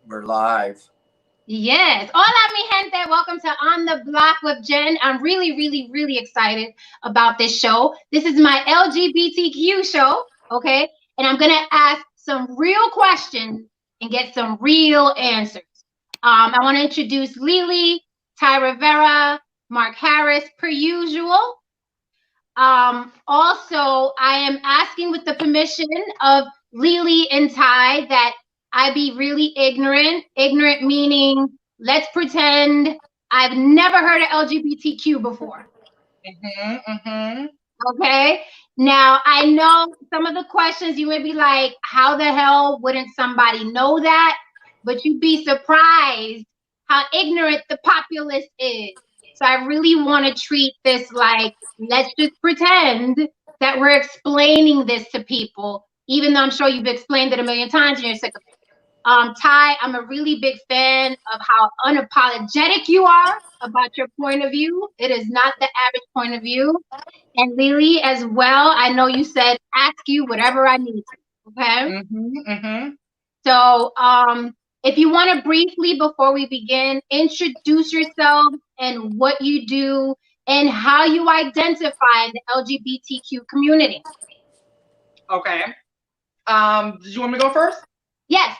We're live. Yes. Hola, mi gente. Welcome to On the Block with Jen. I'm really excited about this show. This is my LGBTQ show, okay? And I'm going to ask some real questions and get some real answers. I want to introduce Lili, Rivera, Mark Harris, per usual. Also, I am asking with the permission of Lili and Ty that I be really ignorant. Ignorant meaning, let's pretend I've never heard of LGBTQ before. Okay. Now, I know some of the questions you may be like, how the hell wouldn't somebody know that? But you'd be surprised how ignorant the populace is. So I really want to treat this like, let's just pretend that we're explaining this to people, even though I'm sure you've explained it a million times and you're sick of it. Ty, I'm a really big fan of how unapologetic you are about your point of view. It is not the average point of view. And Lili as well. I know you said ask you whatever I need to. Okay. So, if you want to briefly, before we begin, introduce yourself and what you do and how you identify in the LGBTQ community. Okay. Did you want me to go first? Yes.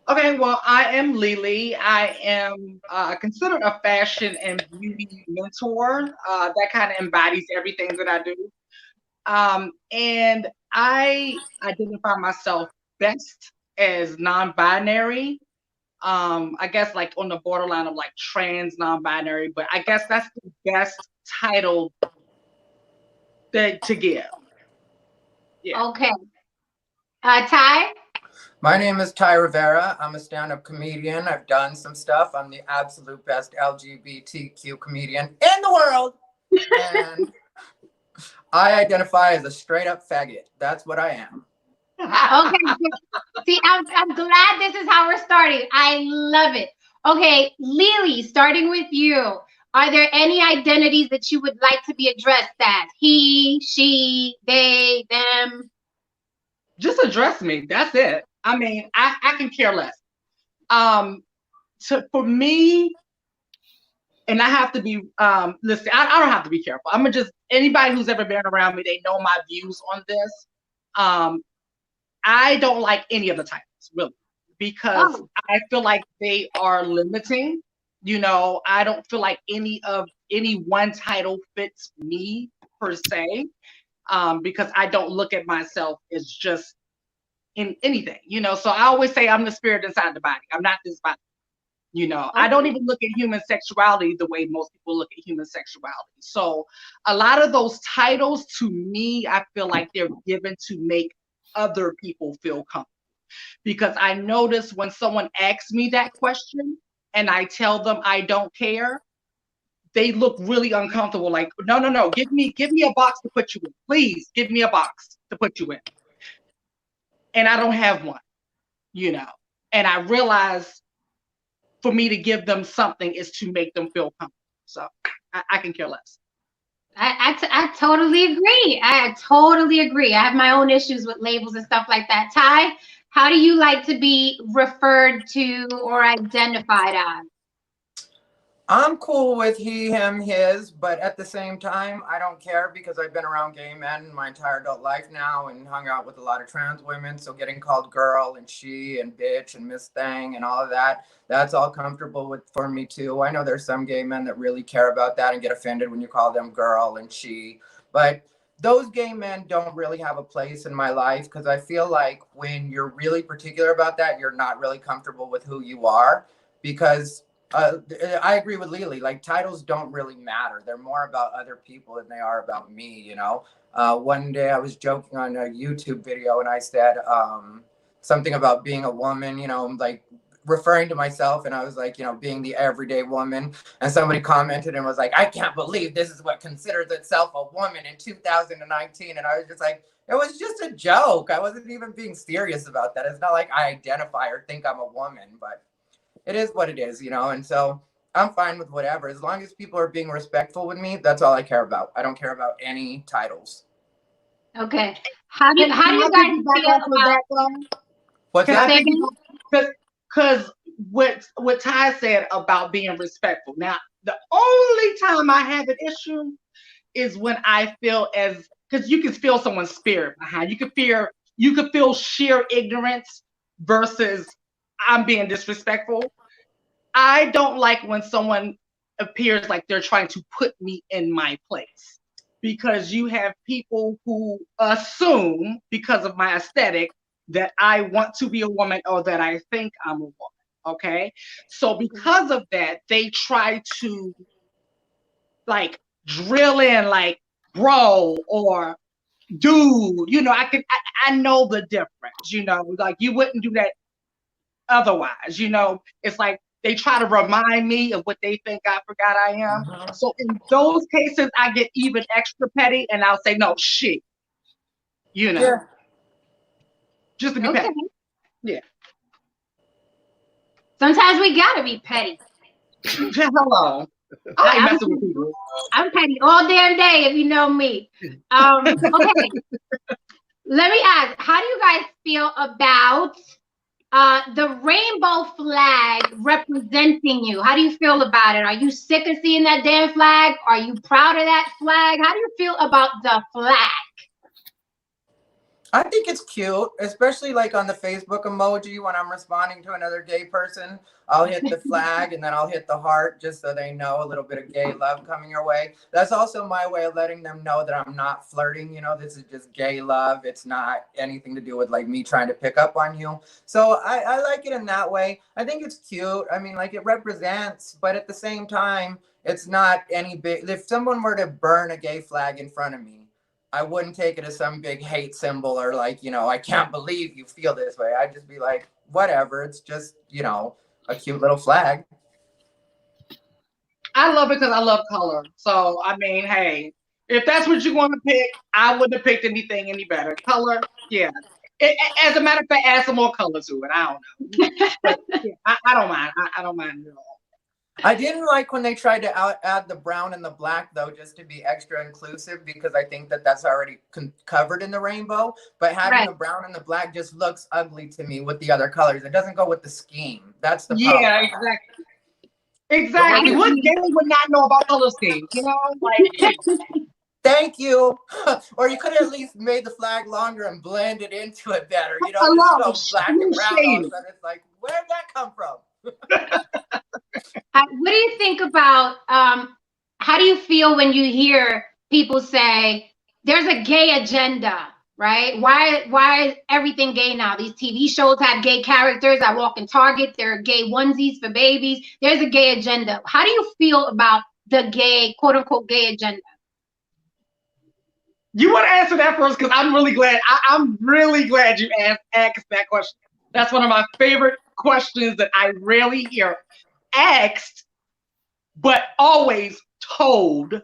Okay, well, I am Lili. I am considered a fashion and beauty mentor. That kind of embodies everything that I do. And I identify myself best as non-binary. I guess like on the borderline of like trans non-binary, but I guess that's the best title to give. Yeah. Okay. Ty? My name is Ty Rivera. I'm a stand-up comedian. I've done some stuff. I'm the absolute best LGBTQ comedian in the world. And I identify as a straight-up faggot. That's what I am. Okay. See, I'm glad this is how we're starting. I love it. Okay, Lili, starting with you. Are there any identities that you would like to be addressed as? He, she, they, them? Just address me. That's it. I mean, I can care less. For me, and I have to be, listen, I don't have to be careful. I'm just, anybody who's ever been around me, they know my views on this. I don't like any of the titles, really, because I feel like they are limiting. You know, I don't feel like any one title fits me per se, because I don't look at myself as just in anything, you know. So I always say I'm the spirit inside the body. I'm not this body. You know, I don't even look at human sexuality the way most people look at human sexuality. So a lot of those titles, to me, I feel like they're given to make other people feel comfortable. Because I notice when someone asks me that question and I tell them I don't care, they look really uncomfortable. Like, no, give me a box to put you in. Please give me a box to put you in. And I don't have one, you know. And I realize for me to give them something is to make them feel comfortable. So I can care less. I totally agree. I totally agree. I have my own issues with labels and stuff like that. Ty, how do you like to be referred to or identified as? I'm cool with he, him, his, but at the same time, I don't care because I've been around gay men my entire adult life now and hung out with a lot of trans women. So getting called girl and she and bitch and Miss Thing and all of that, that's all comfortable for me too. I know there's some gay men that really care about that and get offended when you call them girl and she, but those gay men don't really have a place in my life because I feel like when you're really particular about that, you're not really comfortable with who you are because I agree with Lili. Like titles don't really matter. They're more about other people than they are about me, you know. One day I was joking on a YouTube video and I said something about being a woman, you know, like referring to myself, and I was like, you know, being the everyday woman. And somebody commented and was like, I can't believe this is what considers itself a woman in 2019. And I was just like, it was just a joke. I wasn't even being serious about that. It's not like I identify or think I'm a woman, but it is what it is, you know, and so I'm fine with whatever. As long as people are being respectful with me, that's all I care about. I don't care about any titles. Okay. How do you guys feel about what's that? Because what Ty said about being respectful. Now, the only time I have an issue is when I feel because you can feel someone's spirit behind. You could feel sheer ignorance versus I'm being disrespectful. I don't like when someone appears like they're trying to put me in my place, because you have people who assume because of my aesthetic that I want to be a woman or that I think I'm a woman. Okay. So because of that, they try to like drill in like bro or dude, I know the difference, like you wouldn't do that otherwise, it's like they try to remind me of what they think I forgot I am. So in those cases, I get even extra petty and I'll say, no, shit, Yeah. just to be petty. Yeah. Sometimes we gotta be petty. Hello. I ain't messing with people. I'm petty all damn day, if you know me. Okay. Let me ask, how do you guys feel about the rainbow flag representing you? How do you feel about it? Are you sick of seeing that damn flag? Are you proud of that flag? How do you feel about the flag? I think it's cute, especially like on the Facebook emoji when I'm responding to another gay person. I'll hit the flag and then I'll hit the heart just so they know a little bit of gay love coming your way. That's also my way of letting them know that I'm not flirting. This is just gay love. It's not anything to do with like me trying to pick up on you. So I like it in that way. I think it's cute. I mean, like it represents, but at the same time, it's not any big. If someone were to burn a gay flag in front of me, I wouldn't take it as some big hate symbol or like, I can't believe you feel this way. I'd just be like, whatever. It's just, a cute little flag. I love it because I love color. So, I mean, hey, if that's what you want to pick, I wouldn't have picked anything any better. Color, yeah. As a matter of fact, add some more color to it. I don't know. But, yeah, I don't mind. I don't mind at all. I didn't like when they tried to add the brown and the black, though, just to be extra inclusive, because I think that that's already covered in the rainbow. But having the brown and the black just looks ugly to me with the other colors. It doesn't go with the scheme. That's the problem. Yeah, exactly. Exactly. What gay would not know about color schemes? Like, thank you. Or you could have at least made the flag longer and blended into it better. Just go black and brown. All of a sudden, it's like, where did that come from? What do you think about, how do you feel when you hear people say there's a gay agenda, right? Why is everything gay now? These TV shows have gay characters. I walk in Target, there are gay onesies for babies. There's a gay agenda. How do you feel about the gay, quote unquote, gay agenda? You want to answer that first, because I'm really glad. I'm really glad you asked that question. That's one of my favorite questions that I rarely hear asked, but always told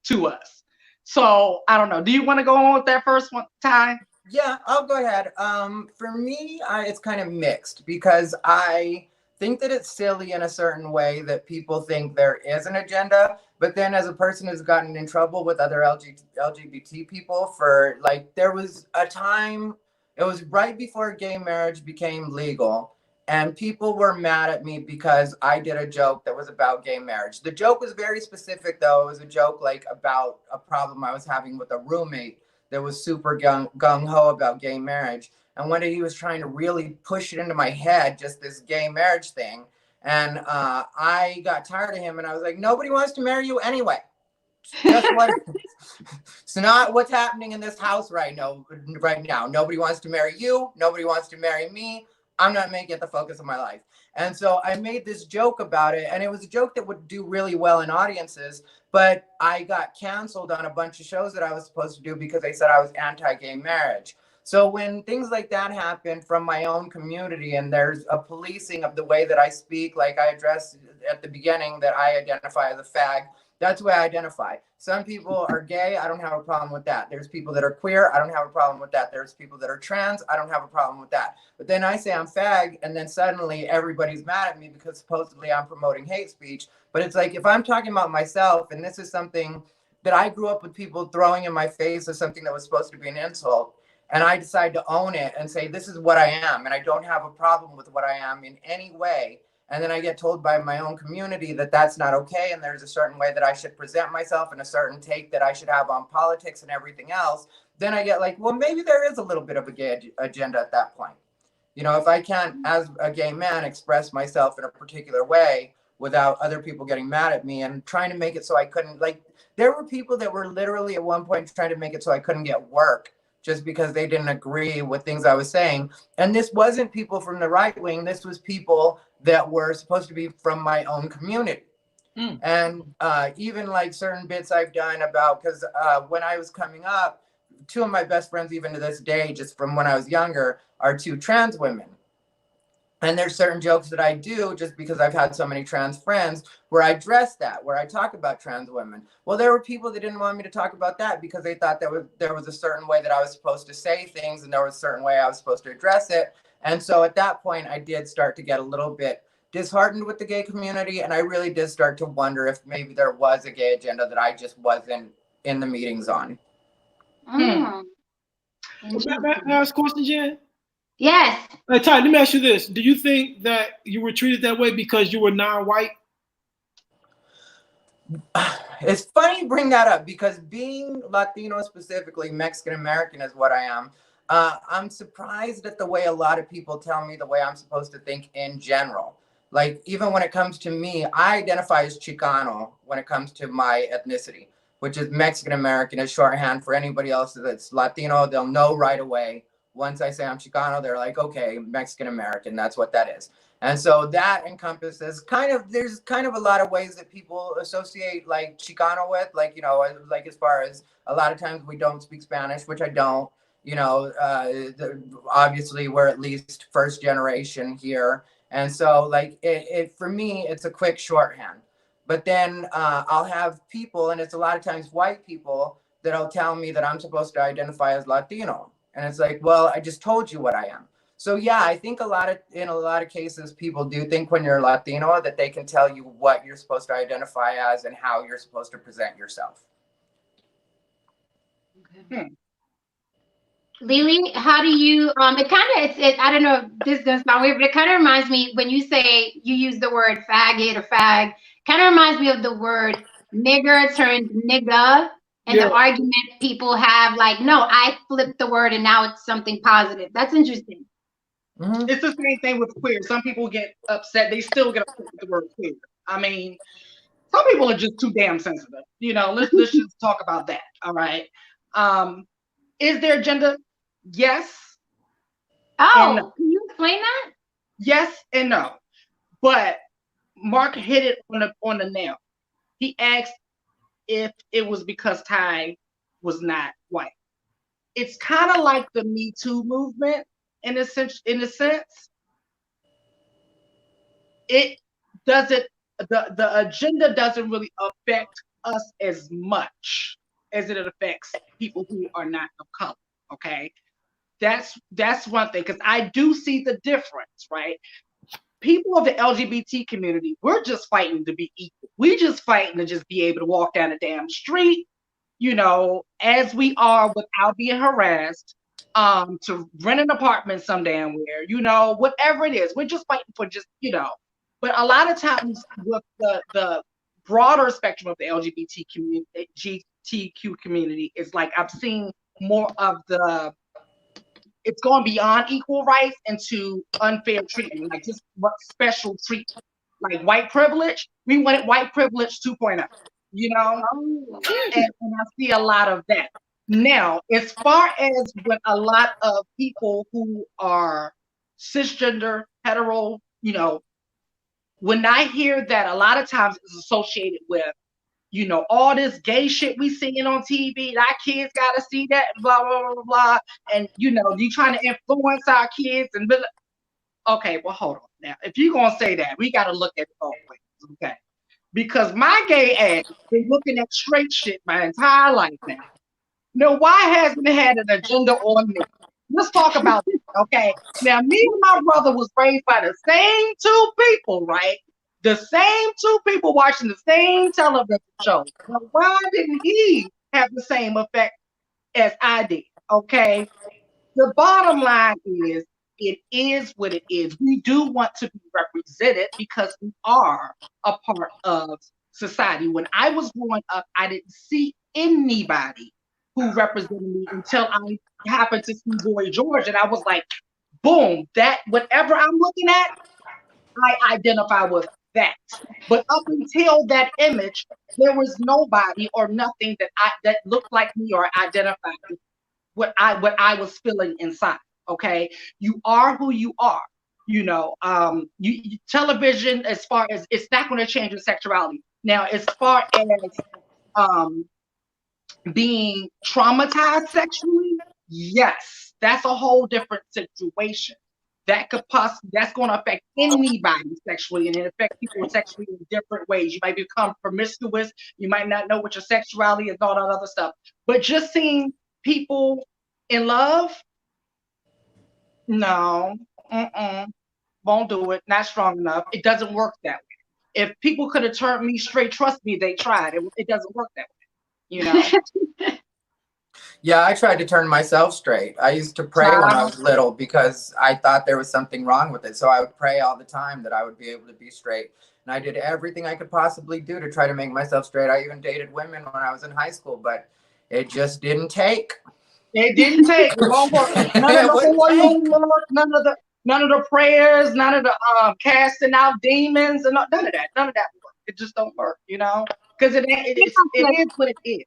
to us. So I don't know. Do you want to go on with that first one, Ty? Yeah, I'll go ahead. For me, it's kind of mixed, because I think that it's silly in a certain way that people think there is an agenda, but then as a person who's gotten in trouble with other LGBT people for like, there was a time, it was right before gay marriage became legal, and people were mad at me because I did a joke that was about gay marriage. The joke was very specific, though. It was a joke like about a problem I was having with a roommate that was super gung-ho about gay marriage. And one day he was trying to really push it into my head, just this gay marriage thing. And I got tired of him, and I was like, nobody wants to marry you anyway. Just what it's not what's happening in this house right now. Nobody wants to marry you. Nobody wants to marry me. I'm not making it the focus of my life. And so I made this joke about it, and it was a joke that would do really well in audiences, but I got canceled on a bunch of shows that I was supposed to do because they said I was anti-gay marriage. So when things like that happen from my own community, and there's a policing of the way that I speak, like I addressed at the beginning that I identify as a fag, that's the way I identify. Some people are gay. I don't have a problem with that. There's people that are queer. I don't have a problem with that. There's people that are trans. I don't have a problem with that. But then I say I'm fag, and then suddenly everybody's mad at me because supposedly I'm promoting hate speech. But it's like, if I'm talking about myself, and this is something that I grew up with people throwing in my face as something that was supposed to be an insult, and I decide to own it and say, this is what I am, and I don't have a problem with what I am in any way, And then I get told by my own community that that's not okay. And there's a certain way that I should present myself and a certain take that I should have on politics and everything else. Then I get like, well, maybe there is a little bit of a gay agenda at that point. You know, if I can't, as a gay man, express myself in a particular way without other people getting mad at me and trying to make it so I couldn't, like, there were people that were literally at one point trying to make it so I couldn't get work just because they didn't agree with things I was saying. And this wasn't people from the right wing. This was people that were supposed to be from my own community. And even like certain bits I've done about, because when I was coming up, two of my best friends, even to this day, just from when I was younger, are two trans women. And there's certain jokes that I do just because I've had so many trans friends where I dress that, where I talk about trans women. Well, there were people that didn't want me to talk about that because they thought that there was a certain way that I was supposed to say things and there was a certain way I was supposed to address it. And so at that point, I did start to get a little bit disheartened with the gay community. And I really did start to wonder if maybe there was a gay agenda that I just wasn't in the meetings on. May I ask a question, Jen? Yes. Ty, let me ask you this. Do you think that you were treated that way because you were non-white? It's funny you bring that up because being Latino, specifically Mexican American, is what I am. I'm surprised at the way a lot of people tell me the way I'm supposed to think in general. Like, even when it comes to me, I identify as Chicano when it comes to my ethnicity, which is Mexican American, is shorthand for anybody else that's Latino. They'll know right away. Once I say I'm Chicano, they're like, okay, Mexican American, that's what that is. And so that encompasses there's kind of a lot of ways that people associate like Chicano with, like, you know, like as far as a lot of times we don't speak Spanish, which I don't, you know, obviously we're at least first generation here. And so like it for me, it's a quick shorthand. But then I'll have people, and it's a lot of times white people, that'll tell me that I'm supposed to identify as Latino. And it's like, well, I just told you what I am. So yeah, I think in a lot of cases, people do think when you're Latino that they can tell you what you're supposed to identify as and how you're supposed to present yourself. Lili, how do you, I don't know if this is gonna sound weird, but it kind of reminds me when you say you use the word faggot or fag, kind of reminds me of the word nigger turned nigga. And the argument people have, like, no, I flipped the word and now it's something positive. That's interesting. It's the same thing with queer. Some people get upset. They still get upset with the word queer. I mean, some people are just too damn sensitive. You know, let's just talk about that. All right. Is there agenda? Yes. Oh, no. Can you explain that? Yes and no. But Mark hit it on the nail. He asked if it was because Ty was not white. It's kind of like the Me Too movement in a sense. It doesn't, the agenda doesn't really affect us as much as it affects people who are not of color. Okay. That's one thing, because I do see the difference, right? People of the LGBT community, we're just fighting to be equal. We just fighting to just be able to walk down the damn street, you know, as we are without being harassed, to rent an apartment some damn where, you know, whatever it is. We're just fighting for just, you know. But a lot of times with the broader spectrum of the LGBTQ community, is like I've seen more of it's going beyond equal rights into unfair treatment, like just special treatment, like white privilege. We wanted white privilege 2.0, you know, and I see a lot of that. Now, as far as when a lot of people who are cisgender, hetero, you know, when I hear that, a lot of times it's associated with, you know, all this gay shit we seeing on TV, our kids gotta see that, blah, blah, blah, blah. And, you know, you trying to influence our kids and blah. Okay, well, hold on now. If you're gonna say that, we gotta look at it both ways, okay? Because my gay ass been looking at straight shit my entire life now. No, why hasn't it had an agenda on me? Let's talk about this, okay? Now, me and my brother was raised by the same two people, right? The same two people watching the same television show. But why didn't he have the same effect as I did? Okay. The bottom line is, it is what it is. We do want to be represented because we are a part of society. When I was growing up, I didn't see anybody who represented me until I happened to see Boy George, and I was like, boom, that whatever I'm looking at, I identify with that. But up until that image, there was nobody or nothing that looked like me or identified with what I was feeling inside. Okay, you are who you are. You know, television, as far as it's not going to change your sexuality. Now, as far as being traumatized sexually, yes, that's a whole different situation. That could possibly, that's going to affect anybody sexually, and it affects people sexually in different ways. You might become promiscuous, you might not know what your sexuality is, all that other stuff. But just seeing people in love, no, won't do it. Not strong enough. It doesn't work that way. If people could have turned me straight, trust me, they tried. It doesn't work that way, you know. Yeah, I tried to turn myself straight. I used to pray when I was little because I thought there was something wrong with it. So I would pray all the time that I would be able to be straight. And I did everything I could possibly do to try to make myself straight. I even dated women when I was in high school, but it just didn't take. It didn't take. It won't work. None of the none of the prayers, none of the casting out demons, and none of that. None of that work. It just don't work, you know, because it is what it is.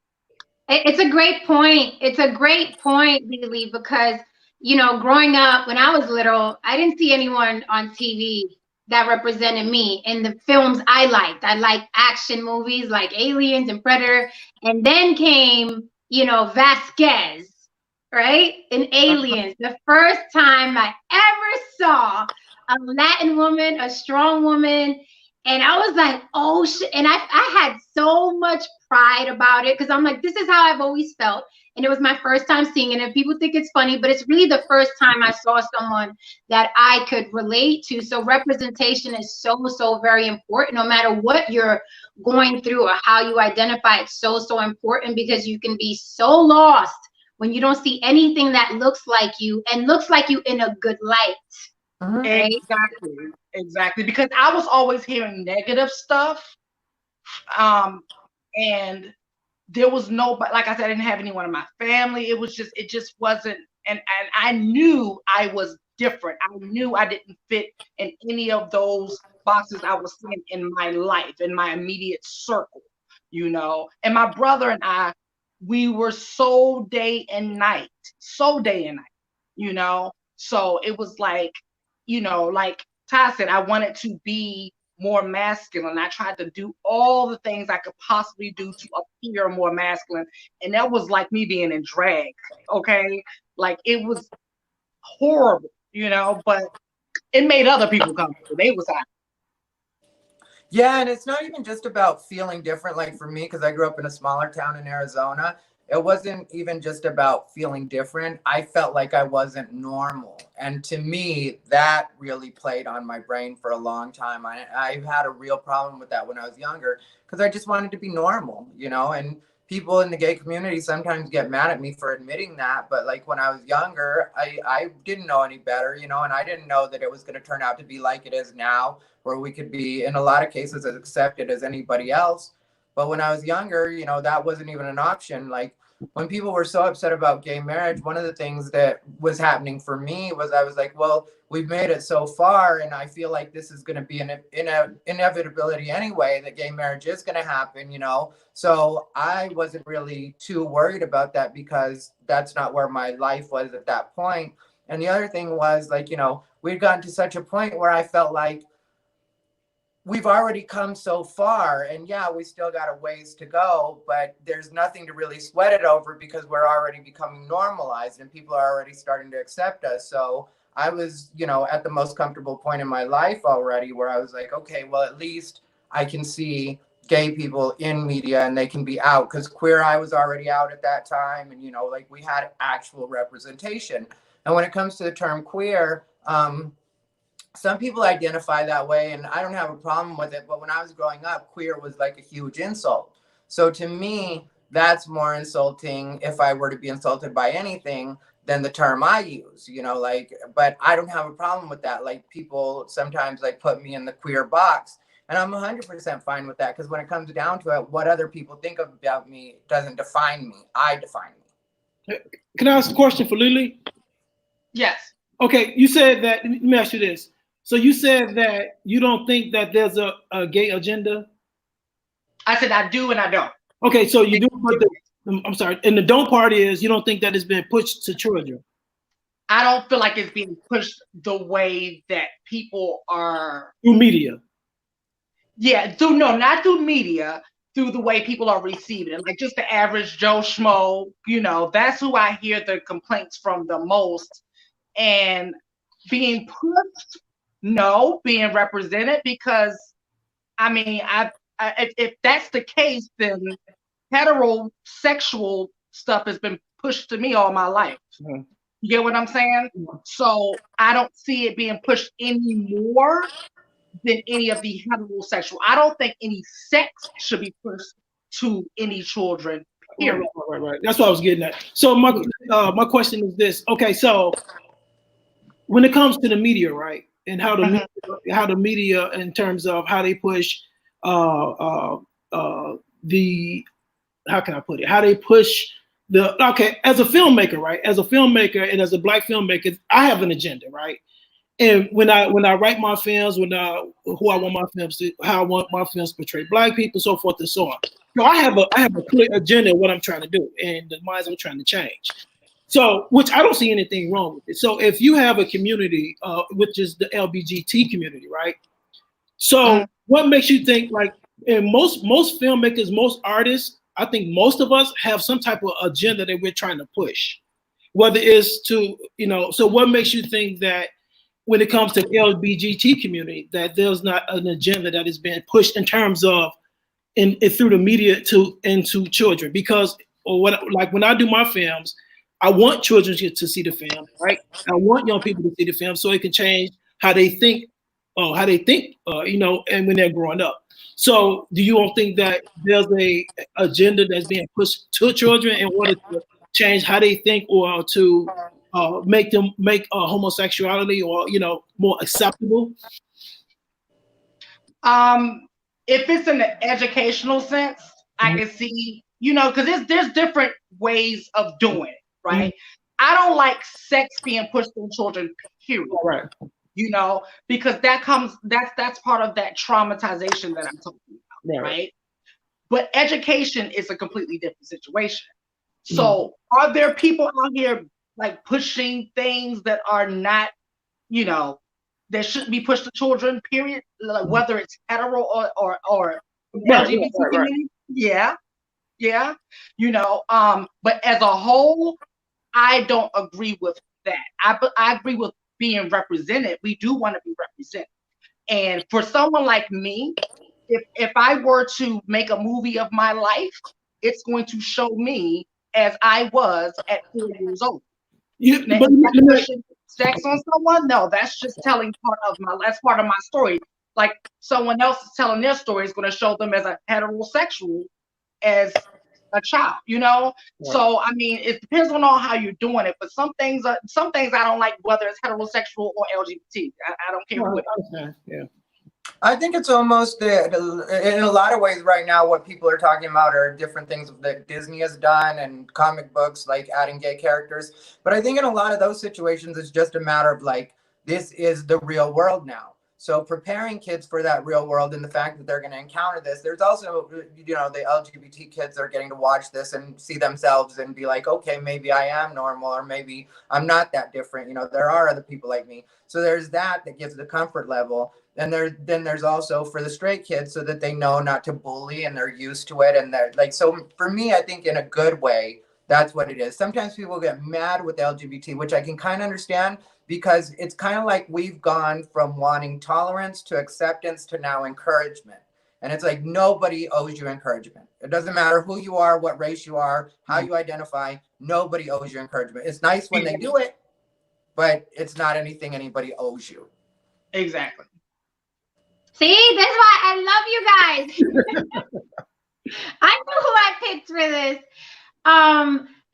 It's a great point. It's a great point, Lili, because, you know, growing up when I was little, I didn't see anyone on TV that represented me in the films I liked. I liked action movies like Aliens and Predator. And then came, you know, Vasquez, right? In Aliens. The first time I ever saw a Latin woman, a strong woman. And I was like, oh shit. And I had so much pride about it because I'm like, this is how I've always felt. And it was my first time seeing it. And people think it's funny, but it's really the first time I saw someone that I could relate to. So representation is so, so very important. No matter what you're going through or how you identify, it's so, so important because you can be so lost when you don't see anything that looks like you and looks like you in a good light. Right? Exactly. Because I was always hearing negative stuff. And there was nobody, like I said, I didn't have anyone in my family. It just wasn't, and I knew I was different. I knew I didn't fit in any of those boxes I was seeing in my life, in my immediate circle, you know. And my brother and I, we were so day and night, you know. So it was like, you know, like Ty said, I wanted to be more masculine. I tried to do all the things I could possibly do to appear more masculine. And that was like me being in drag, okay? Like it was horrible, you know, but it made other people comfortable. They was happy. Yeah, and it's not even just about feeling different. Like for me, because I grew up in a smaller town in Arizona, it wasn't even just about feeling different. I felt like I wasn't normal. And to me, that really played on my brain for a long time. I had a real problem with that when I was younger because I just wanted to be normal, you know, and people in the gay community sometimes get mad at me for admitting that. But like when I was younger, I didn't know any better, you know, and I didn't know that it was going to turn out to be like it is now, where we could be in a lot of cases as accepted as anybody else. But when I was younger, you know, that wasn't even an option. Like when people were so upset about gay marriage, one of the things that was happening for me was I was like, well, we've made it so far. And I feel like this is going to be an inevitability anyway, that gay marriage is going to happen, you know. So I wasn't really too worried about that because that's not where my life was at that point. And the other thing was like, you know, we'd gotten to such a point where I felt like we've already come so far, and yeah, we still got a ways to go, but there's nothing to really sweat it over because we're already becoming normalized and people are already starting to accept us. So I was, you know, at the most comfortable point in my life already where I was like, okay, well, at least I can see gay people in media and they can be out, because Queer Eye was already out at that time. And, you know, like we had actual representation. And when it comes to the term queer, some people identify that way, and I don't have a problem with it. But when I was growing up, queer was like a huge insult. So to me, that's more insulting, if I were to be insulted by anything, than the term I use, you know, like, but I don't have a problem with that. Like people sometimes like put me in the queer box, and I'm 100% fine with that, because when it comes down to it, what other people think about me doesn't define me. I define me. Can I ask a question for Lili? Yes. Okay, you said that, let me ask you this. So you said that you don't think that there's a gay agenda? I said I do and I don't. Okay, so you do, but I'm sorry, and the don't part is you don't think that it's been pushed to children? I don't feel like it's being pushed the way that people are. Through media? Yeah, not through media, through the way people are receiving it. Like just the average Joe Schmo, you know, that's who I hear the complaints from the most. And being pushed, no, being represented, because I mean, if that's the case, then heterosexual stuff has been pushed to me all my life. Mm-hmm. You get what I'm saying? Mm-hmm. So I don't see it being pushed any more than any of the heterosexual. I don't think any sex should be pushed to any children. Period. Right. That's what I was getting at. So my question is this. Okay, so when it comes to the media, right, and how the media in terms of how they push the, how can I put it? How they push as a filmmaker, right? As a filmmaker and as a Black filmmaker, I have an agenda, right? And when I write my films, who I want my films to, how I want my films to portray Black people, so forth and so on. So I have a clear agenda of what I'm trying to do and the minds I'm trying to change. So, which I don't see anything wrong with it. So if you have a community, which is the LGBT community, right? So what makes you think, like, and most filmmakers, most artists, I think most of us have some type of agenda that we're trying to push, whether it's to, you know, so what makes you think that when it comes to the LGBT community, that there's not an agenda that is being pushed in terms of through the media into children? Because like when I do my films, I want children to see the film, right? I want young people to see the film so it can change how they think, you know, and when they're growing up. So do you don't think that there's a agenda that's being pushed to children in order to change how they think, or to make homosexuality, or, you know, more acceptable? If it's in the educational sense, I can see, you know, because there's different ways of doing it, right? I don't like sex being pushed on children, period. Right. You know, because that's part of that traumatization that I'm talking about, right? But education is a completely different situation. So are there people out here like pushing things that are not, you know, that shouldn't be pushed to children, period, like whether it's hetero or LGBT community? Yeah, you know, but as a whole, I don't agree with that. I agree with being represented. We do want to be represented. And for someone like me, if I were to make a movie of my life, it's going to show me as I was at 4 years old. Sex on someone? No, that's just telling that's part of my story. Like someone else is telling their story is going to show them as a heterosexual as a child, you know? Right. So I mean, it depends on how you're doing it, but some things I don't like, whether it's heterosexual or LGBT. I don't care what. Yeah. I think it's almost in a lot of ways right now, what people are talking about are different things that Disney has done and comic books, like adding gay characters. But I think in a lot of those situations, it's just a matter of like, this is the real world now. So preparing kids for that real world and the fact that they're going to encounter this, there's also, you know, the LGBT kids are getting to watch this and see themselves and be like, okay, maybe I am normal, or maybe I'm not that different. You know, there are other people like me. So there's that gives the comfort level. And then there's also for the straight kids, so that they know not to bully and they're used to it. And they're like, so for me, I think in a good way, that's what it is. Sometimes people get mad with LGBT, which I can kind of understand, because it's kind of like we've gone from wanting tolerance to acceptance to now encouragement. And it's like, nobody owes you encouragement. It doesn't matter who you are, what race you are, how you identify, nobody owes you encouragement. It's nice when they do it, but it's not anything anybody owes you. Exactly. See, that's why I love you guys. I knew who I picked for this.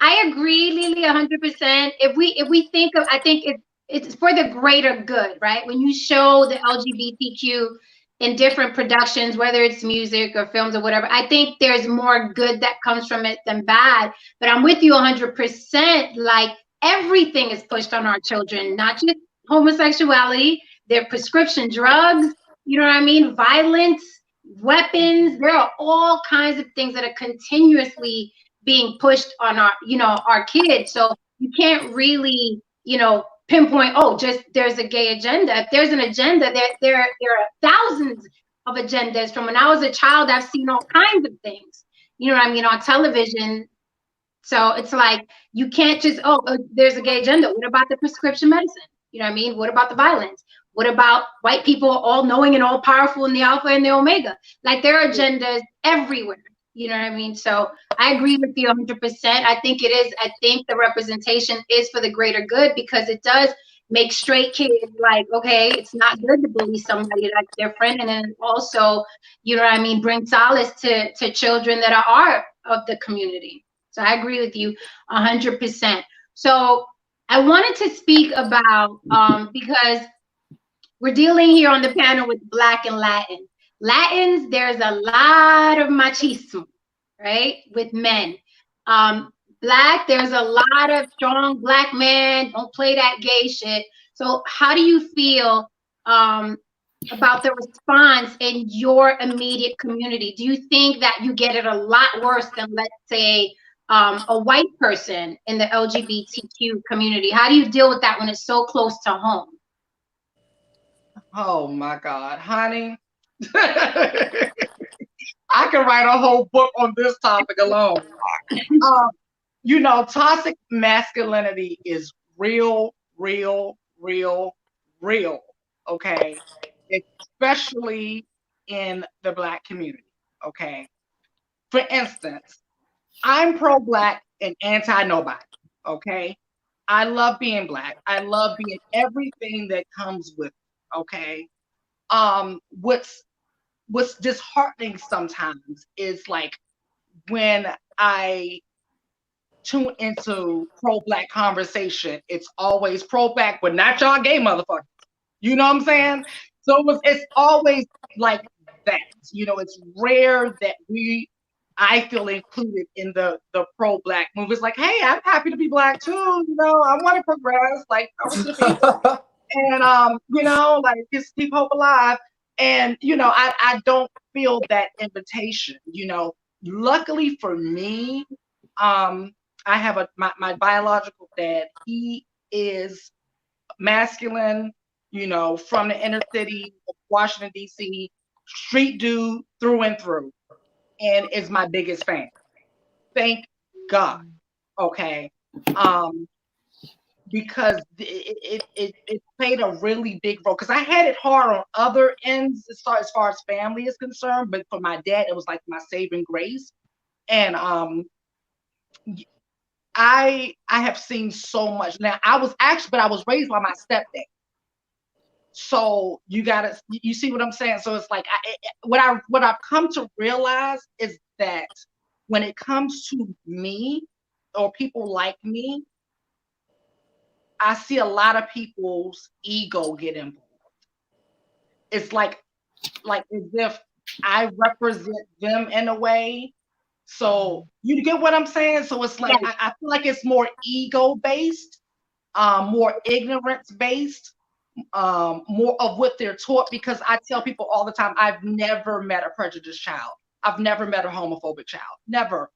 I agree, Lili, 100%. If we think of, I think it's for the greater good, right? When you show the LGBTQ in different productions, whether it's music or films or whatever, I think there's more good that comes from it than bad. But I'm with you 100%. Like everything is pushed on our children, not just homosexuality, their prescription drugs, you know what I mean? Violence, weapons. There are all kinds of things that are continuously being pushed on our, you know, our kids. So you can't really, you know, pinpoint, oh, just there's a gay agenda. If there's an agenda, there are thousands of agendas. From when I was a child, I've seen all kinds of things, you know what I mean, on television. So it's like you can't just, oh, there's a gay agenda. What about the prescription medicine? You know what I mean? What about the violence? What about white people all knowing and all powerful in the alpha and the omega? Like there are agendas everywhere. You know what I mean? So I agree with you 100%. I think it is. I think the representation is for the greater good because it does make straight kids like, okay, it's not good to bully somebody that's different. And then also, you know what I mean, bring solace to children that are of the community. So I agree with you 100%. So I wanted to speak about, because we're dealing here on the panel with Black and Latin. Latins, there's a lot of machismo, right, with men. Black, there's a lot of strong Black men, don't play that gay shit. So how do you feel about the response in your immediate community? Do you think that you get it a lot worse than, let's say, a white person in the LGBTQ community? How do you deal with that when it's so close to home? Oh my God, honey. I can write a whole book on this topic alone. You know, toxic masculinity is real, real, real, real. Okay. Especially in the Black community. Okay. For instance, I'm pro-Black and anti-nobody. Okay. I love being Black. I love being everything that comes with it. Okay. What's disheartening sometimes is like when I tune into pro-Black conversation, it's always pro-Black, but not y'all gay motherfuckers. You know what I'm saying? So it's always like that. You know, it's rare that I feel included in the pro-Black movement. It's like, hey, I'm happy to be Black too. You know, I want to progress. Like, I want to be, and you know, like just keep hope alive. And you know, I don't feel that invitation. You know, luckily for me, I have my biological dad. He is masculine. You know, from the inner city of Washington D.C., street dude through and through, and is my biggest fan. Thank God. Okay. Because it played a really big role. Because I had it hard on other ends as far as family is concerned, but for my dad, it was like my saving grace. And I have seen so much. Now I was raised by my stepdad. So you see what I'm saying? So it's like what I've come to realize is that when it comes to me or people like me, I see a lot of people's ego get involved. It's like as if I represent them in a way. So you get what I'm saying? So it's like I feel like it's more ego based, more ignorance based. More of what they're taught, because I tell people all the time, I've never met a prejudiced child. I've never met a homophobic child. Never.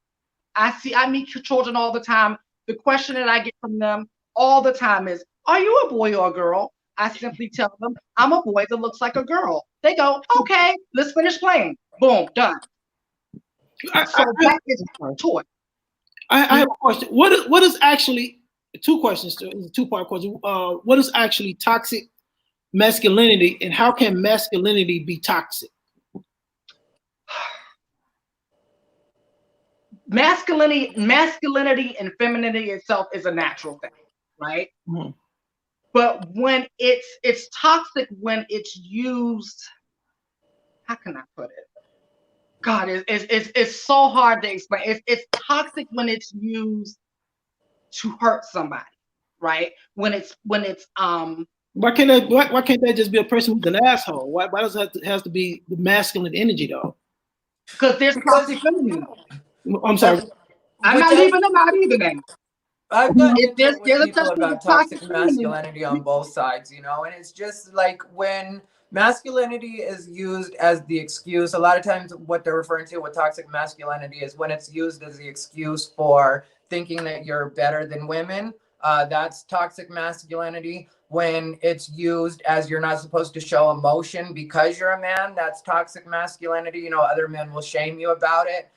I meet children all the time. The question that I get from them all the time is, are you a boy or a girl? I simply tell them, I'm a boy that looks like a girl. They go, okay, let's finish playing. Boom, done. That is taught. I have a question. What is actually, two questions, it's a two-part question. What is actually toxic masculinity, and how can masculinity be toxic? Masculinity and femininity itself is a natural thing, right? Mm-hmm. But when it's toxic when it's used, how can I put it? God, it's so hard to explain. It's toxic when it's used to hurt somebody, right? When it's why can't that just be a person who's an asshole? Why does it has to be the masculine energy though? because there's toxic femininity. I'm sorry. I'm not leaving them out either then. I've gotten into There's it with a people about toxic masculinity on both sides, you know, and it's just like when masculinity is used as the excuse, a lot of times what they're referring to with toxic masculinity is when it's used as the excuse for thinking that you're better than women. That's toxic masculinity. When it's used as you're not supposed to show emotion because you're a man, that's toxic masculinity. You know, other men will shame you about it.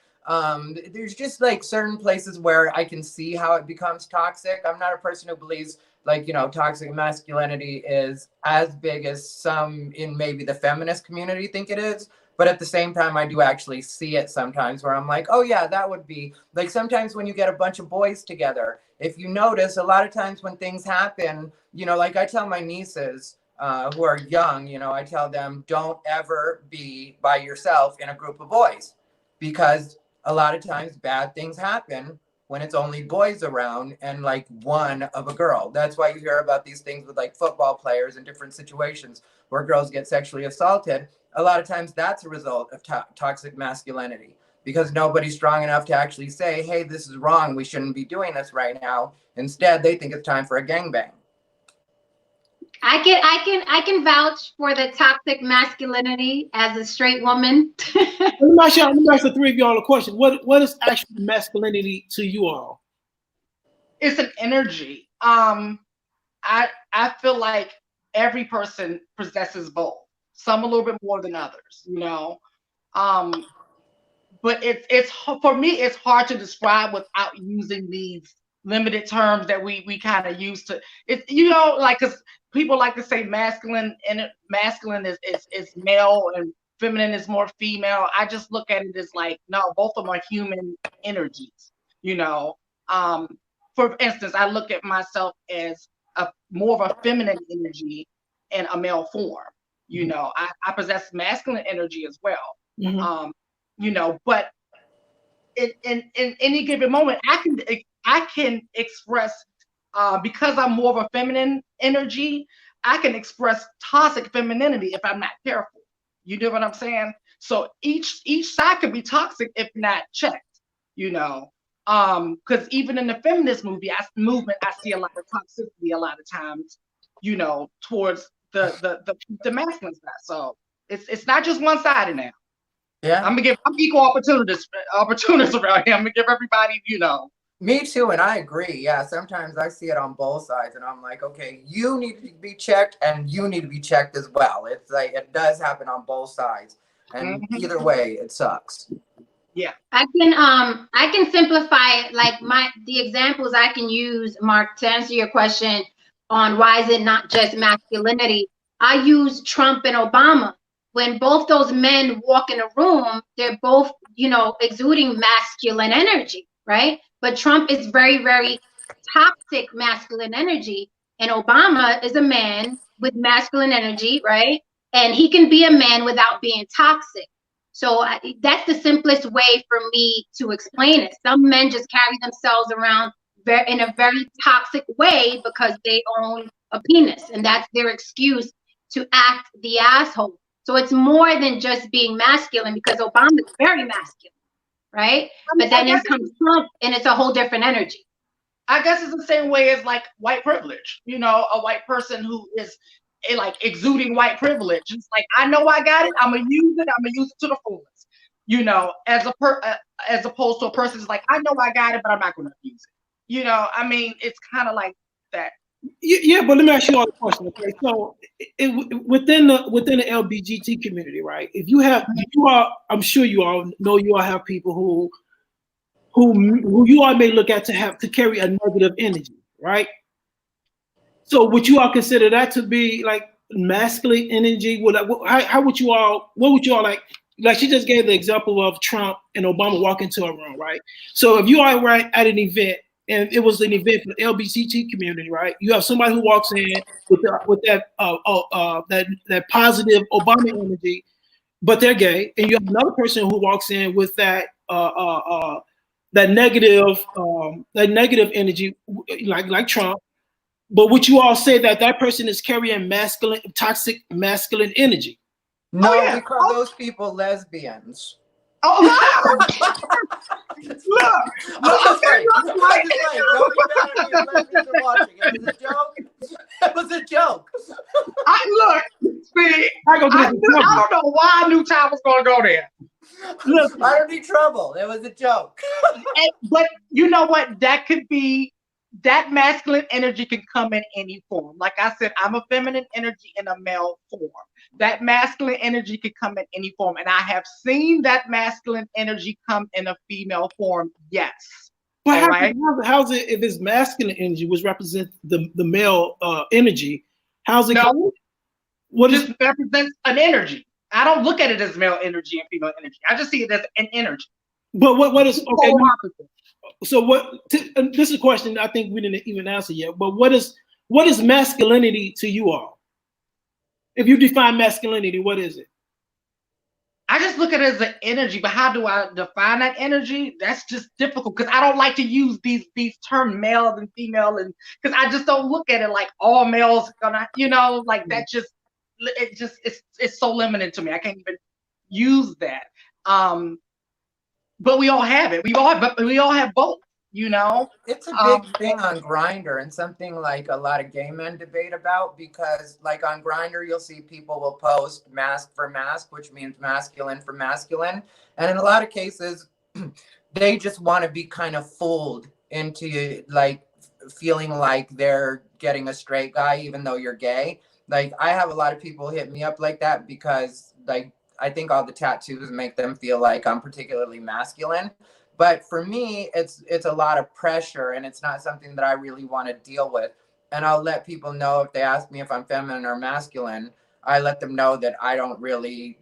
There's just like certain places where I can see how it becomes toxic. I'm not a person who believes like, you know, toxic masculinity is as big as some in maybe the feminist community think it is. But at the same time, I do actually see it sometimes where I'm like, oh yeah, that would be like sometimes when you get a bunch of boys together, if you notice a lot of times when things happen, you know, like I tell my nieces who are young, you know, I tell them don't ever be by yourself in a group of boys because a lot of times bad things happen when it's only boys around and like one of a girl. That's why you hear about these things with like football players in different situations where girls get sexually assaulted. A lot of times that's a result of toxic masculinity because nobody's strong enough to actually say, hey, this is wrong. We shouldn't be doing this right now. Instead, they think it's time for a gangbang. I can vouch for the toxic masculinity as a straight woman. Let me ask the three of y'all a question. What is actually masculinity to you all? It's an energy. I feel like every person possesses both. Some a little bit more than others, you know. But it's for me, it's hard to describe without using these limited terms that we kind of use to it, you know, like because people like to say masculine and masculine is male and feminine is more female. I just look at it as like, no, both of them are human energies, you know. For instance, I look at myself as more of a feminine energy in a male form. You know, I possess masculine energy as well. Mm-hmm. You know, but in any given moment, I can express because I'm more of a feminine energy. I can express toxic femininity if I'm not careful. You know what I'm saying? So each side could be toxic if not checked. You know, because even in the feminist movement, I see a lot of toxicity a lot of times. You know, towards the masculine side. So it's not just one sided now. Yeah, I'm equal opportunists around here. I'm gonna give everybody, you know. Me too, and I agree. Yeah, sometimes I see it on both sides, and I'm like, okay, you need to be checked, and you need to be checked as well. It's like it does happen on both sides, and either way, it sucks. Yeah, I can simplify it, like the examples I can use, Mark, to answer your question on why is it not just masculinity. I use Trump and Obama. When both those men walk in a room, they're both, you know, exuding masculine energy, right? But Trump is very, very toxic masculine energy, and Obama is a man with masculine energy, right? And he can be a man without being toxic. So that's the simplest way for me to explain it. Some men just carry themselves around in a very toxic way because they own a penis, and that's their excuse to act the asshole. So it's more than just being masculine because Obama is very masculine, right? But then in comes Trump, and it's a whole different energy. I guess it's the same way as like white privilege. You know, a white person who is like exuding white privilege. It's like, I know I got it. I'm gonna use it. I'm gonna use it to the fullest. You know, as opposed to a person who's like, I know I got it, but I'm not gonna use it. You know, I mean, it's kind of like that. Yeah, but let me ask you all a question. Okay, so within the LGBTQ community, right? If you are, I'm sure you all know you all have people who you all may look at to carry a negative energy, right? So would you all consider that to be like masculine energy? How would you all? What would you all like? Like she just gave the example of Trump and Obama walking into a room, right? So if you are right at an event, and it was an event for the LGBT community, right? You have somebody who walks in with that positive Obama energy, but they're gay, and you have another person who walks in with that that negative energy, like Trump. But would you all say that person is carrying toxic masculine energy? No, Oh, yeah. we call those people lesbians. Oh, look, I'm just saying. Don't be mad at me if lesbians are watching. It was a joke. It was a joke. See, I don't know why I knew Ty was going to go there. Listen, I don't need trouble. It was a joke. But you know what? That masculine energy can come in any form. Like I said, I'm a feminine energy in a male form. That masculine energy can come in any form. And I have seen that masculine energy come in a female form. Yes. But how's it, if it's masculine energy, which represents the male energy, how's it? No, what just represents an energy. I don't look at it as male energy and female energy. I just see it as an energy. But what is okay? So this is a question I think we didn't even answer yet. But what is masculinity to you all? If you define masculinity, what is it? I just look at it as an energy, but how do I define that energy? That's just difficult because I don't like to use these terms male and female, and because I just don't look at it like all males gonna, like that. It's so limited to me. I can't even use that. But we all have it. We all have both. It's a big thing on Grindr, and something like a lot of gay men debate about, because like on Grindr, you'll see people will post mask for mask, which means masculine for masculine. And in a lot of cases, they just want to be kind of fooled into like feeling like they're getting a straight guy, even though you're gay. Like I have a lot of people hit me up like that because like, I think all the tattoos make them feel like I'm particularly masculine. But for me, it's a lot of pressure, and it's not something that I really want to deal with. And I'll let people know if they ask me if I'm feminine or masculine. I let them know that I don't really,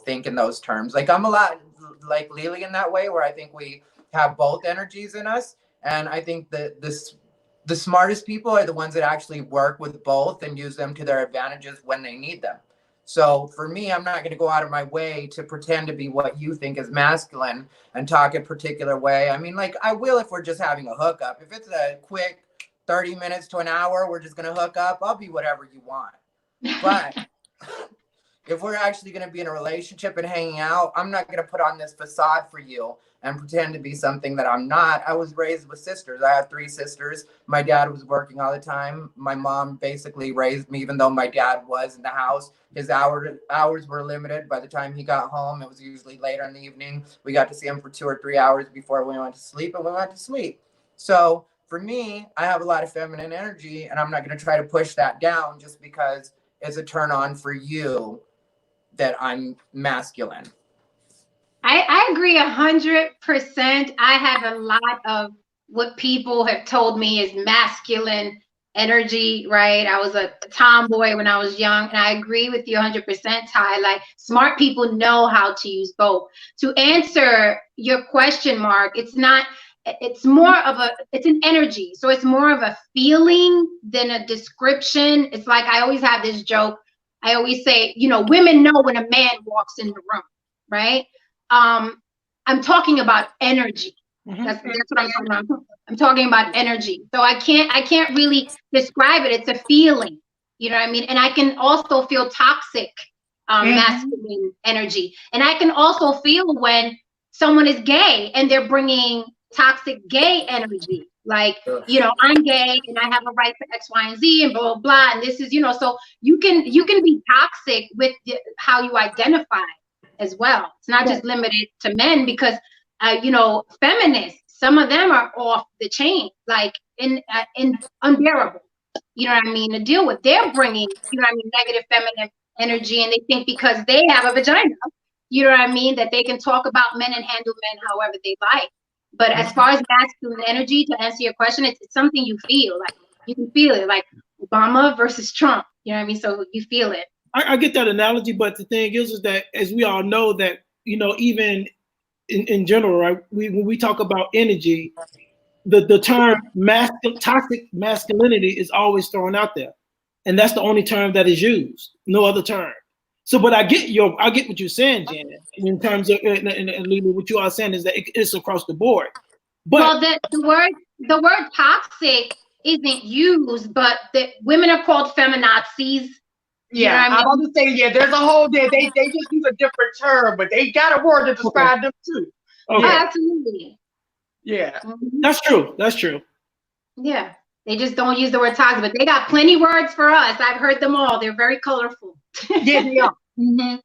think in those terms. Like I'm a lot like Lili in that way, where I think we have both energies in us. And I think that the smartest people are the ones that actually work with both and use them to their advantages when they need them. So for me, I'm not going to go out of my way to pretend to be what you think is masculine and talk a particular way. I mean, like I will if we're just having a hookup. If it's a quick 30 minutes to an hour, we're just going to hook up. I'll be whatever you want. But if we're actually going to be in a relationship and hanging out, I'm not going to put on this facade for you and pretend to be something that I'm not. I was raised with sisters. I have 3 sisters. My dad was working all the time. My mom basically raised me, even though my dad was in the house. His hours were limited. By the time he got home, it was usually later in the evening. We got to see him for 2 or 3 hours before we went to sleep, and we went to sleep. So for me, I have a lot of feminine energy, and I'm not going to try to push that down just because it's a turn on for you that I'm masculine. I agree 100%. I have a lot of what people have told me is masculine energy, right? I was a tomboy when I was young, and I agree with you 100%, Ty. Like smart people know how to use both. To answer your question, Mark, it's an energy. So it's more of a feeling than a description. It's like I always have this joke. I always say, women know when a man walks in the room, right? I'm talking about energy. Mm-hmm. That's what I'm talking about. I'm talking about energy. So I can't really describe it. It's a feeling. You know what I mean? And I can also feel toxic masculine energy. And I can also feel when someone is gay and they're bringing toxic gay energy. Like, I'm gay and I have a right to X, Y, and Z and blah, blah, blah. And this is, so you can be toxic with how you identify as well. It's not just limited to men because, feminists, some of them are off the chain, like in unbearable, to deal with. They're bringing, negative feminine energy, and they think because they have a vagina, that they can talk about men and handle men however they like. But as far as masculine energy, to answer your question, it's something you feel. Like you can feel it, like Obama versus Trump. So you feel it. I get that analogy, but the thing is that as we all know that, even in general, right? When we talk about energy, the term toxic masculinity is always thrown out there, and that's the only term that is used. No other term. So, but I get what you're saying, Janet, in terms of and Lili, what you are saying is that it's across the board. But well, the word toxic isn't used, but the women are called feminazis. You know Yeah, what I I'm mean? about to say, yeah, there's a whole they just use a different term, but they got a word to describe them too. okay, Yeah, Absolutely. yeah. Mhm. that's true. That's true. Yeah. They just don't use the word toxic, but they got plenty words for us. I've heard them all. They're very colorful. Yeah, they are. Mhm.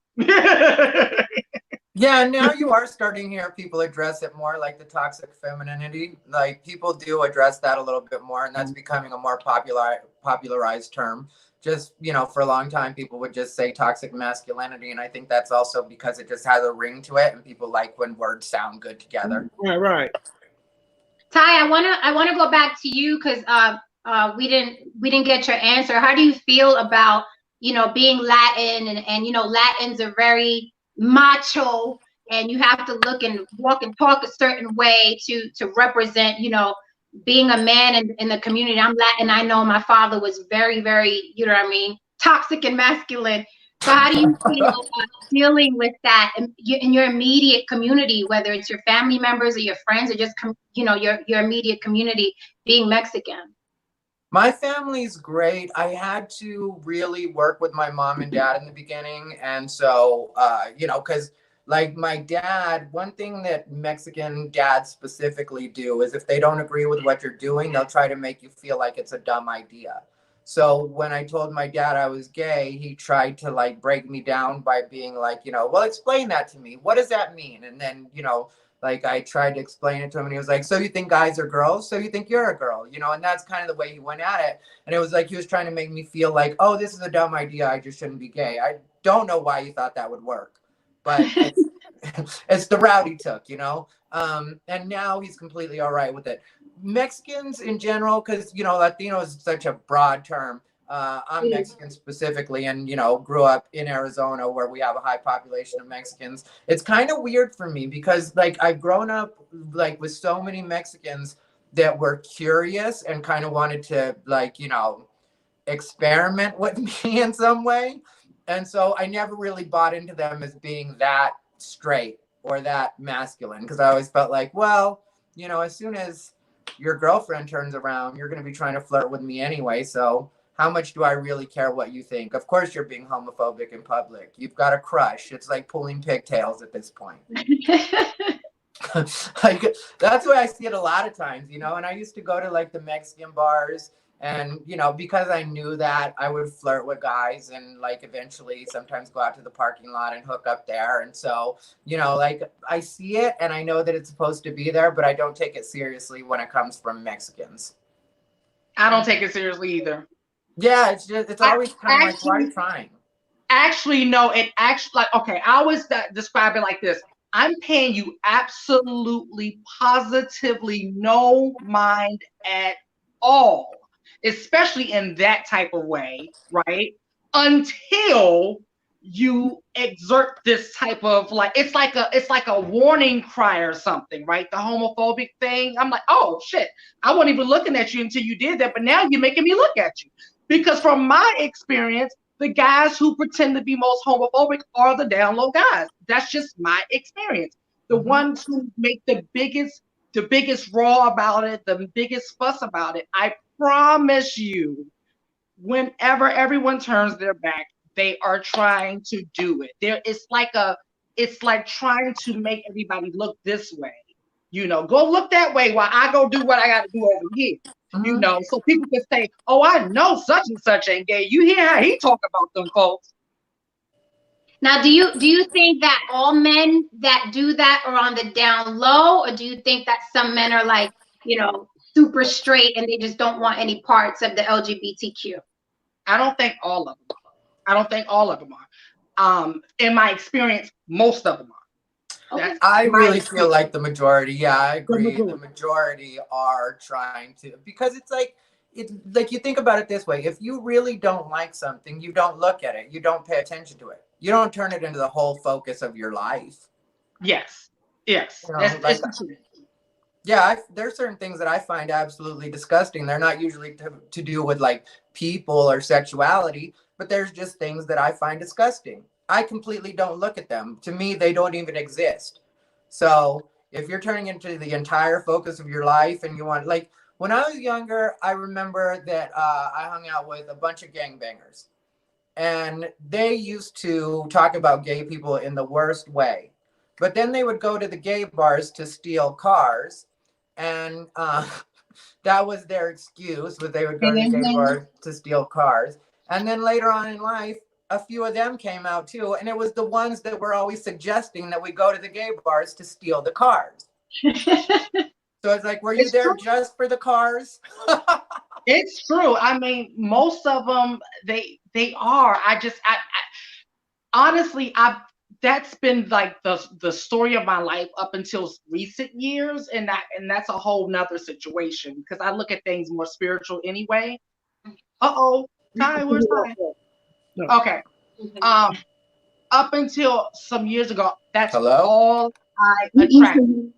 Yeah, now you are starting to hear people address it more, like the toxic femininity. Like people do address that a little bit more, and that's becoming a more popularized term. Just, for a long time, people would just say toxic masculinity, and I think that's also because it just has a ring to it, and people like when words sound good together. Right. Ty, I wanna go back to you because we didn't get your answer. How do you feel about being Latin and Latins are very macho and you have to look and walk and talk a certain way to represent being a man in the community. I'm Latin. I know my father was very very what I mean, toxic and masculine. So how do you feel dealing with that in your immediate community, whether it's your family members or your friends or just your immediate community being Mexican? My family's great. I had to really work with my mom and dad in the beginning. And so, because like my dad, one thing that Mexican dads specifically do is if they don't agree with what you're doing, they'll try to make you feel like it's a dumb idea. So when I told my dad I was gay, he tried to like break me down by being like, well, explain that to me. What does that mean? And then, like I tried to explain it to him and he was like, so you think guys are girls? So you think you're a girl, and that's kind of the way he went at it. And it was like he was trying to make me feel like, oh, this is a dumb idea. I just shouldn't be gay. I don't know why you thought that would work, but it's the route he took, and now he's completely all right with it. Mexicans in general, because, Latino is such a broad term. I'm Mexican specifically and, grew up in Arizona where we have a high population of Mexicans. It's kind of weird for me because like I've grown up like with so many Mexicans that were curious and kind of wanted to like, experiment with me in some way. And so I never really bought into them as being that straight or that masculine because I always felt like, well, as soon as your girlfriend turns around, you're going to be trying to flirt with me anyway. So how much do I really care what you think? Of course, you're being homophobic in public. You've got a crush. It's like pulling pigtails at this point. Like that's the way I see it a lot of times, and I used to go to like the Mexican bars and, because I knew that I would flirt with guys and like eventually sometimes go out to the parking lot and hook up there. And so, like I see it and I know that it's supposed to be there, but I don't take it seriously when it comes from Mexicans. I don't take it seriously either. Yeah, it's always kind of like, why are you trying? Actually, no, it actually like okay, I always describe it like this. I'm paying you absolutely, positively no mind at all, especially in that type of way, right? Until you exert this type of like it's like a warning cry or something, right? The homophobic thing. I'm like, oh shit, I wasn't even looking at you until you did that, but now you're making me look at you. Because from my experience, the guys who pretend to be most homophobic are the down low guys. That's just my experience. The ones who make the biggest raw about it, the biggest fuss about it. I promise you, whenever everyone turns their back, they are trying to do it. It's like trying to make everybody look this way. Go look that way while I go do what I got to do over here. So people can say, oh, I know such and such ain't gay. You hear how he talk about them folks. Now, do you think that all men that do that are on the down low, or do you think that some men are like, super straight and they just don't want any parts of the LGBTQ? I don't think all of them are. I don't think all of them are. In my experience, most of them are. Okay. I really feel like the majority. Yeah, I agree. The majority are trying to, because it's like you think about it this way. If you really don't like something, you don't look at it. You don't pay attention to it. You don't turn it into the whole focus of your life. Yes. Yeah, there's certain things that I find absolutely disgusting. They're not usually to do with like people or sexuality, but there's just things that I find disgusting. I completely don't look at them. To me, they don't even exist. So, if you're turning into the entire focus of your life and you want, like, when I was younger, I remember that I hung out with a bunch of gangbangers, and they used to talk about gay people in the worst way. But then they would go to the gay bars to steal cars, and that was their excuse, but they would go to the gay bar to steal cars. And then later on in life, a few of them came out too, and it was the ones that were always suggesting that we go to the gay bars to steal the cars. So it's like, were you there just for the cars? It's true. I mean, most of them, they are. I honestly, that's been like the story of my life up until recent years, and that's a whole nother situation, because I look at things more spiritual anyway. Ty, where's Ty? No. Okay. Up until some years ago, that's all I attracted.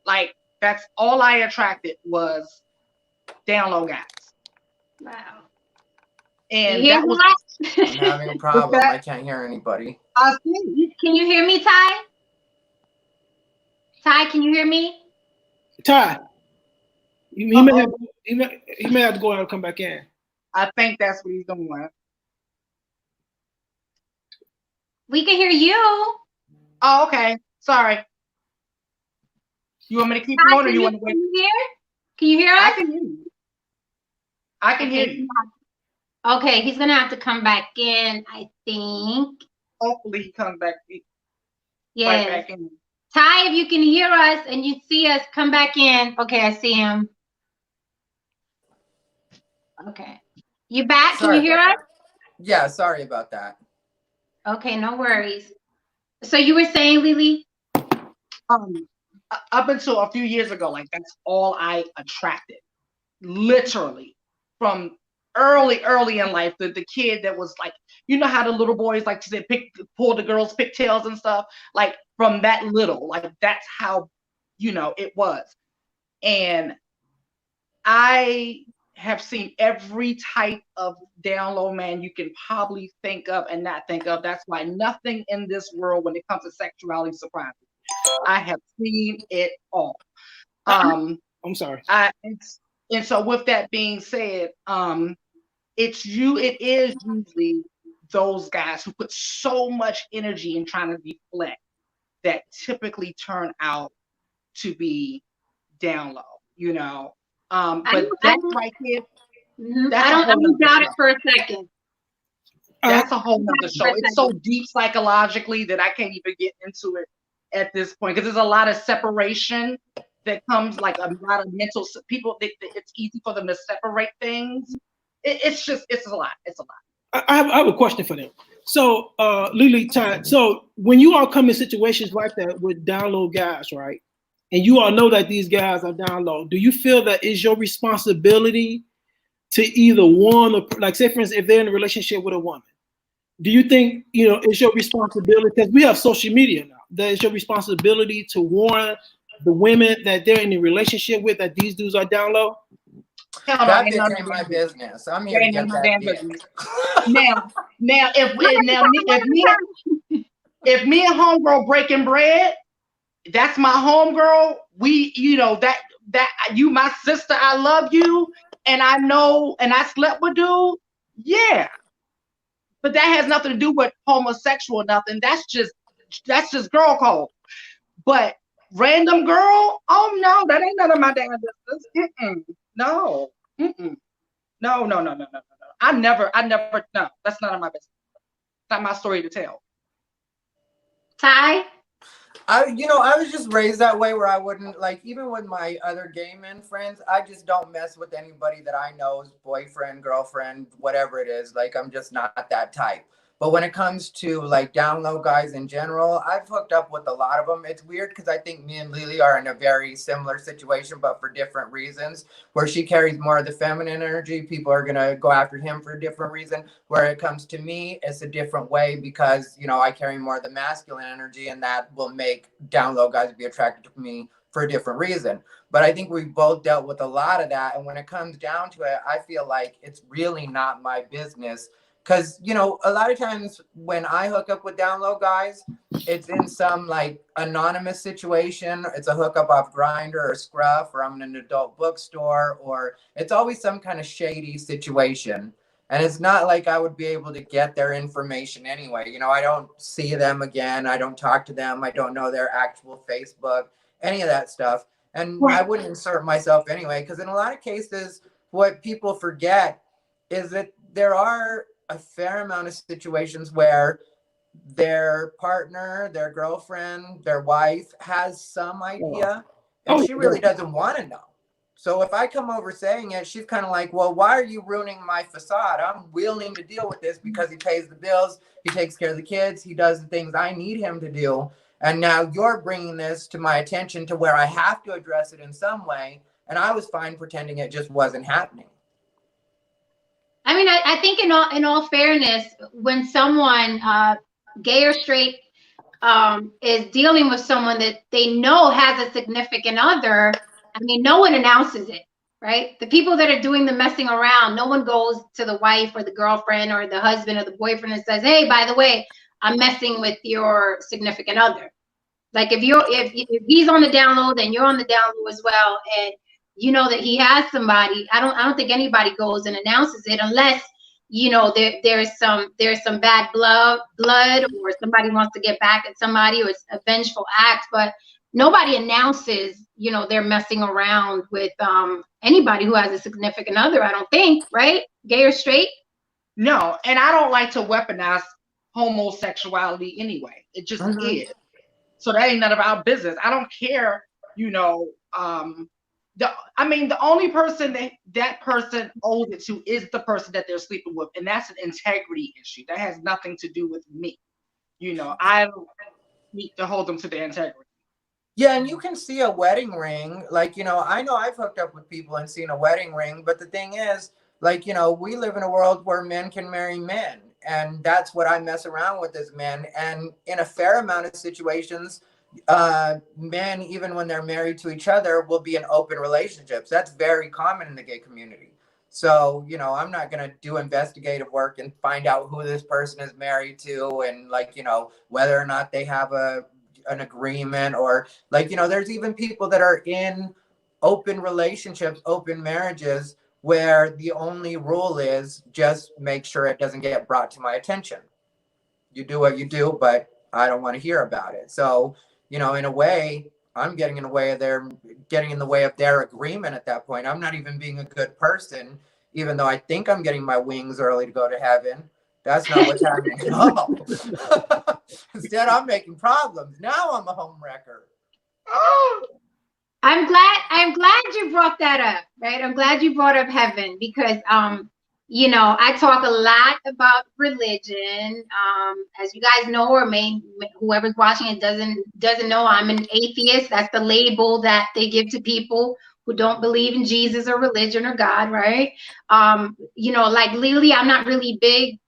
Like, that's all I attracted was down low guys. Wow. And that was I'm having a problem. I can't hear anybody. Can you hear me, Ty? Ty, can you hear me? Ty, he may have to go out and come back in. I think that's what he's doing. We can hear you. Oh, okay. Sorry. You want me to keep going, or you want to wait? Can you hear us? I can hear you. I can hear you. Okay, he's gonna have to come back in, I think. Hopefully he comes back. Yes. Right back in. Ty, if you can hear us and you see us, come back in. Okay, I see him. Okay. You back? Can you hear us? Yeah, sorry about that. Okay, no worries. So you were saying, Lili? Up until a few years ago, like, that's all I attracted. Literally. From early in life, the kid that was like, you know how the little boys like to say pull the girls' pigtails and stuff, like, from that little, like, that's how, it was. And I have seen every type of down low man you can probably think of and not think of. That's why nothing in this world, when it comes to sexuality, surprises me. I have seen it all. I'm sorry. And so with that being said, it is usually those guys who put so much energy in trying to deflect that typically turn out to be down low, but that's right here. I don't doubt it for a second. That's a whole nother show. It's so deep psychologically that I can't even get into it at this point, because there's a lot of separation that comes, like a lot of mental people. It's easy for them to separate things. It's a lot. It's a lot. I have a question for them. So, Lili, Ty, so when you all come in situations like that with down low guys, right? And you all know that these guys are down low, do you feel that it's your responsibility to either warn, or, like, say for instance, if they're in a relationship with a woman, do you think, it's your responsibility, because we have social media now, that it's your responsibility to warn the women that they're in a relationship with that these dudes are down low? That became my business. I'm here to get that business. Now, if me and homegirl breaking bread, that's my homegirl. We, that you my sister, I love you, and I know, and I slept with dude. Yeah, but that has nothing to do with homosexual, nothing. That's just girl code. But random girl, oh no, that ain't none of my damn business. No. No. I never, no, that's none of my business. It's not my story to tell. Ty? I was just raised that way, where I wouldn't, like, even with my other gay men friends, I just don't mess with anybody that I know's boyfriend, girlfriend, whatever it is. Like, I'm just not that type. But when it comes to, like, down low guys in general, I've hooked up with a lot of them. It's weird because I think me and Lili are in a very similar situation, but for different reasons. Where she carries more of the feminine energy, people are going to go after him for a different reason. Where it comes to me, it's a different way because, I carry more of the masculine energy, and that will make down low guys be attracted to me for a different reason. But I think we've both dealt with a lot of that. And when it comes down to it, I feel like it's really not my business Because, you know, a lot of times when I hook up with down low guys, it's in some like anonymous situation. It's a hookup off Grindr or Scruff, or I'm in an adult bookstore, or it's always some kind of shady situation. And it's not like I would be able to get their information anyway. You know, I don't see them again. I don't talk to them. I don't know their actual Facebook, any of that stuff. And I wouldn't insert myself anyway, because in a lot of cases, what people forget is that there are a fair amount of situations where their partner, their girlfriend, their wife has some idea, and she really doesn't want to know. So if I come over saying it, she's kind of like, well, why are you ruining my facade? I'm willing to deal with this because he pays the bills, he takes care of the kids, he does the things I need him to do. And now you're bringing this to my attention to where I have to address it in some way. And I was fine pretending it just wasn't happening. I mean, I think in all fairness, when someone, gay or straight, is dealing with someone that they know has a significant other, I mean, no one announces it, right? The people that are doing the messing around, no one goes to the wife or the girlfriend or the husband or the boyfriend and says, hey, by the way, I'm messing with your significant other. Like if he's on the down low, then you're on the down low as well, and you know that he has somebody. I don't think anybody goes and announces it unless, you know, there's some bad blood, or somebody wants to get back at somebody, or it's a vengeful act. But nobody announces, you know, they're messing around with anybody who has a significant other. I don't think, right? Gay or straight? No, and I don't like to weaponize homosexuality anyway. It just is. So that ain't none of our business. I don't care, you know. The only person that person owes it to is the person that they're sleeping with, and that's an integrity issue. That has nothing to do with me. You know, I need to hold them to their integrity. Yeah, and you can see a wedding ring. Like, you know, I know I've hooked up with people and seen a wedding ring, but the thing is, like, you know, we live in a world where men can marry men. And that's what I mess around with as men. And in a fair amount of situations, men, even when they're married to each other, will be in open relationships. That's very common in the gay community. So, you know, I'm not going to do investigative work and find out who this person is married to, and like, you know, whether or not they have an agreement, or like, you know, there's even people that are in open relationships, open marriages, where the only rule is just make sure it doesn't get brought to my attention. You do what you do, but I don't want to hear about it. So, you know, in a way, I'm getting in the way of their agreement at that point. I'm not even being a good person, even though I think I'm getting my wings early to go to heaven. That's not what's happening at all. Instead, I'm making problems. Now I'm a home wrecker. Oh. I'm glad you brought that up, right? I'm glad you brought up heaven, because you know, I talk a lot about religion. As you guys know, or whoever's watching it doesn't know, I'm an atheist. That's the label that they give to people who don't believe in Jesus or religion or God, right? You know, like Lili, I'm not really big,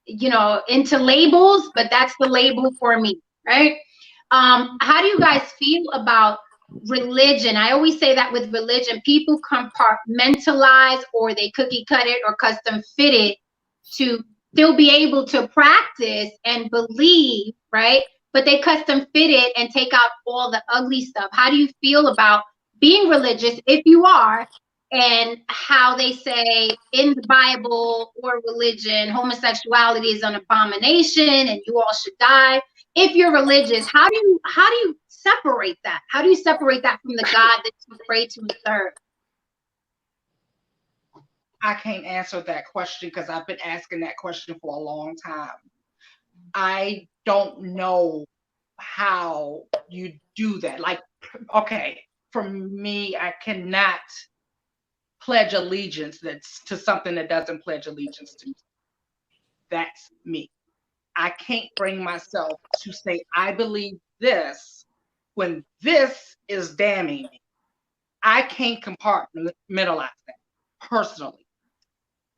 you know, into labels, but that's the label for me, right? How do you guys feel about religion? I always say that with religion, people compartmentalize, or they cookie cut it or custom fit it to still be able to practice and believe, right? But they custom fit it and take out all the ugly stuff. How do you feel about being religious, if you are, and how they say in the Bible or religion, homosexuality is an abomination and you all should die? If you're religious, how do you separate that? How do you separate that from the God that you pray to and serve? I can't answer that question because I've been asking that question for a long time. I don't know how you do that. Like, okay, for me, I cannot pledge allegiance to something that doesn't pledge allegiance to me. That's me. I can't bring myself to say I believe this when this is damning me. I can't compartmentalize that personally.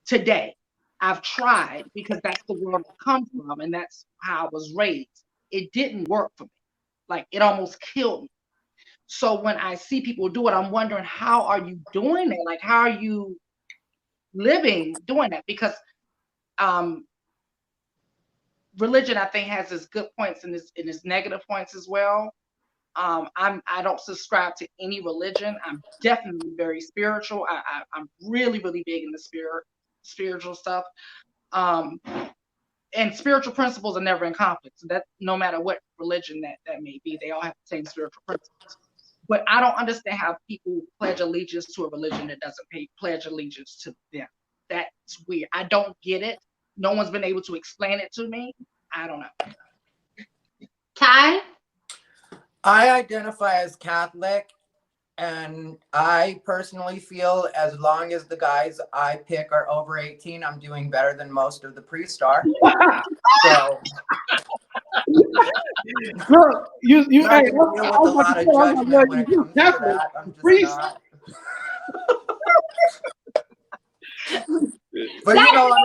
Today, I've tried, because that's the world I come from and that's how I was raised. It didn't work for me. Like, it almost killed me. So when I see people do it, I'm wondering, how are you doing it? Like, how are you living doing that? Because religion, I think, has its good points and its negative points as well. I don't subscribe to any religion. I'm definitely very spiritual. I'm really, really big in the spiritual stuff. And spiritual principles are never in conflict. So that no matter what religion that may be, they all have the same spiritual principles. But I don't understand how people pledge allegiance to a religion that doesn't pledge allegiance to them. That's weird. I don't get it. No one's been able to explain it to me. I don't know. Ty? I identify as Catholic, and I personally feel as long as the guys I pick are over 18, I'm doing better than most of the priests are. So Look, you I hey, deal with a lot of judgment when it comes to that. I'm just not. But you know,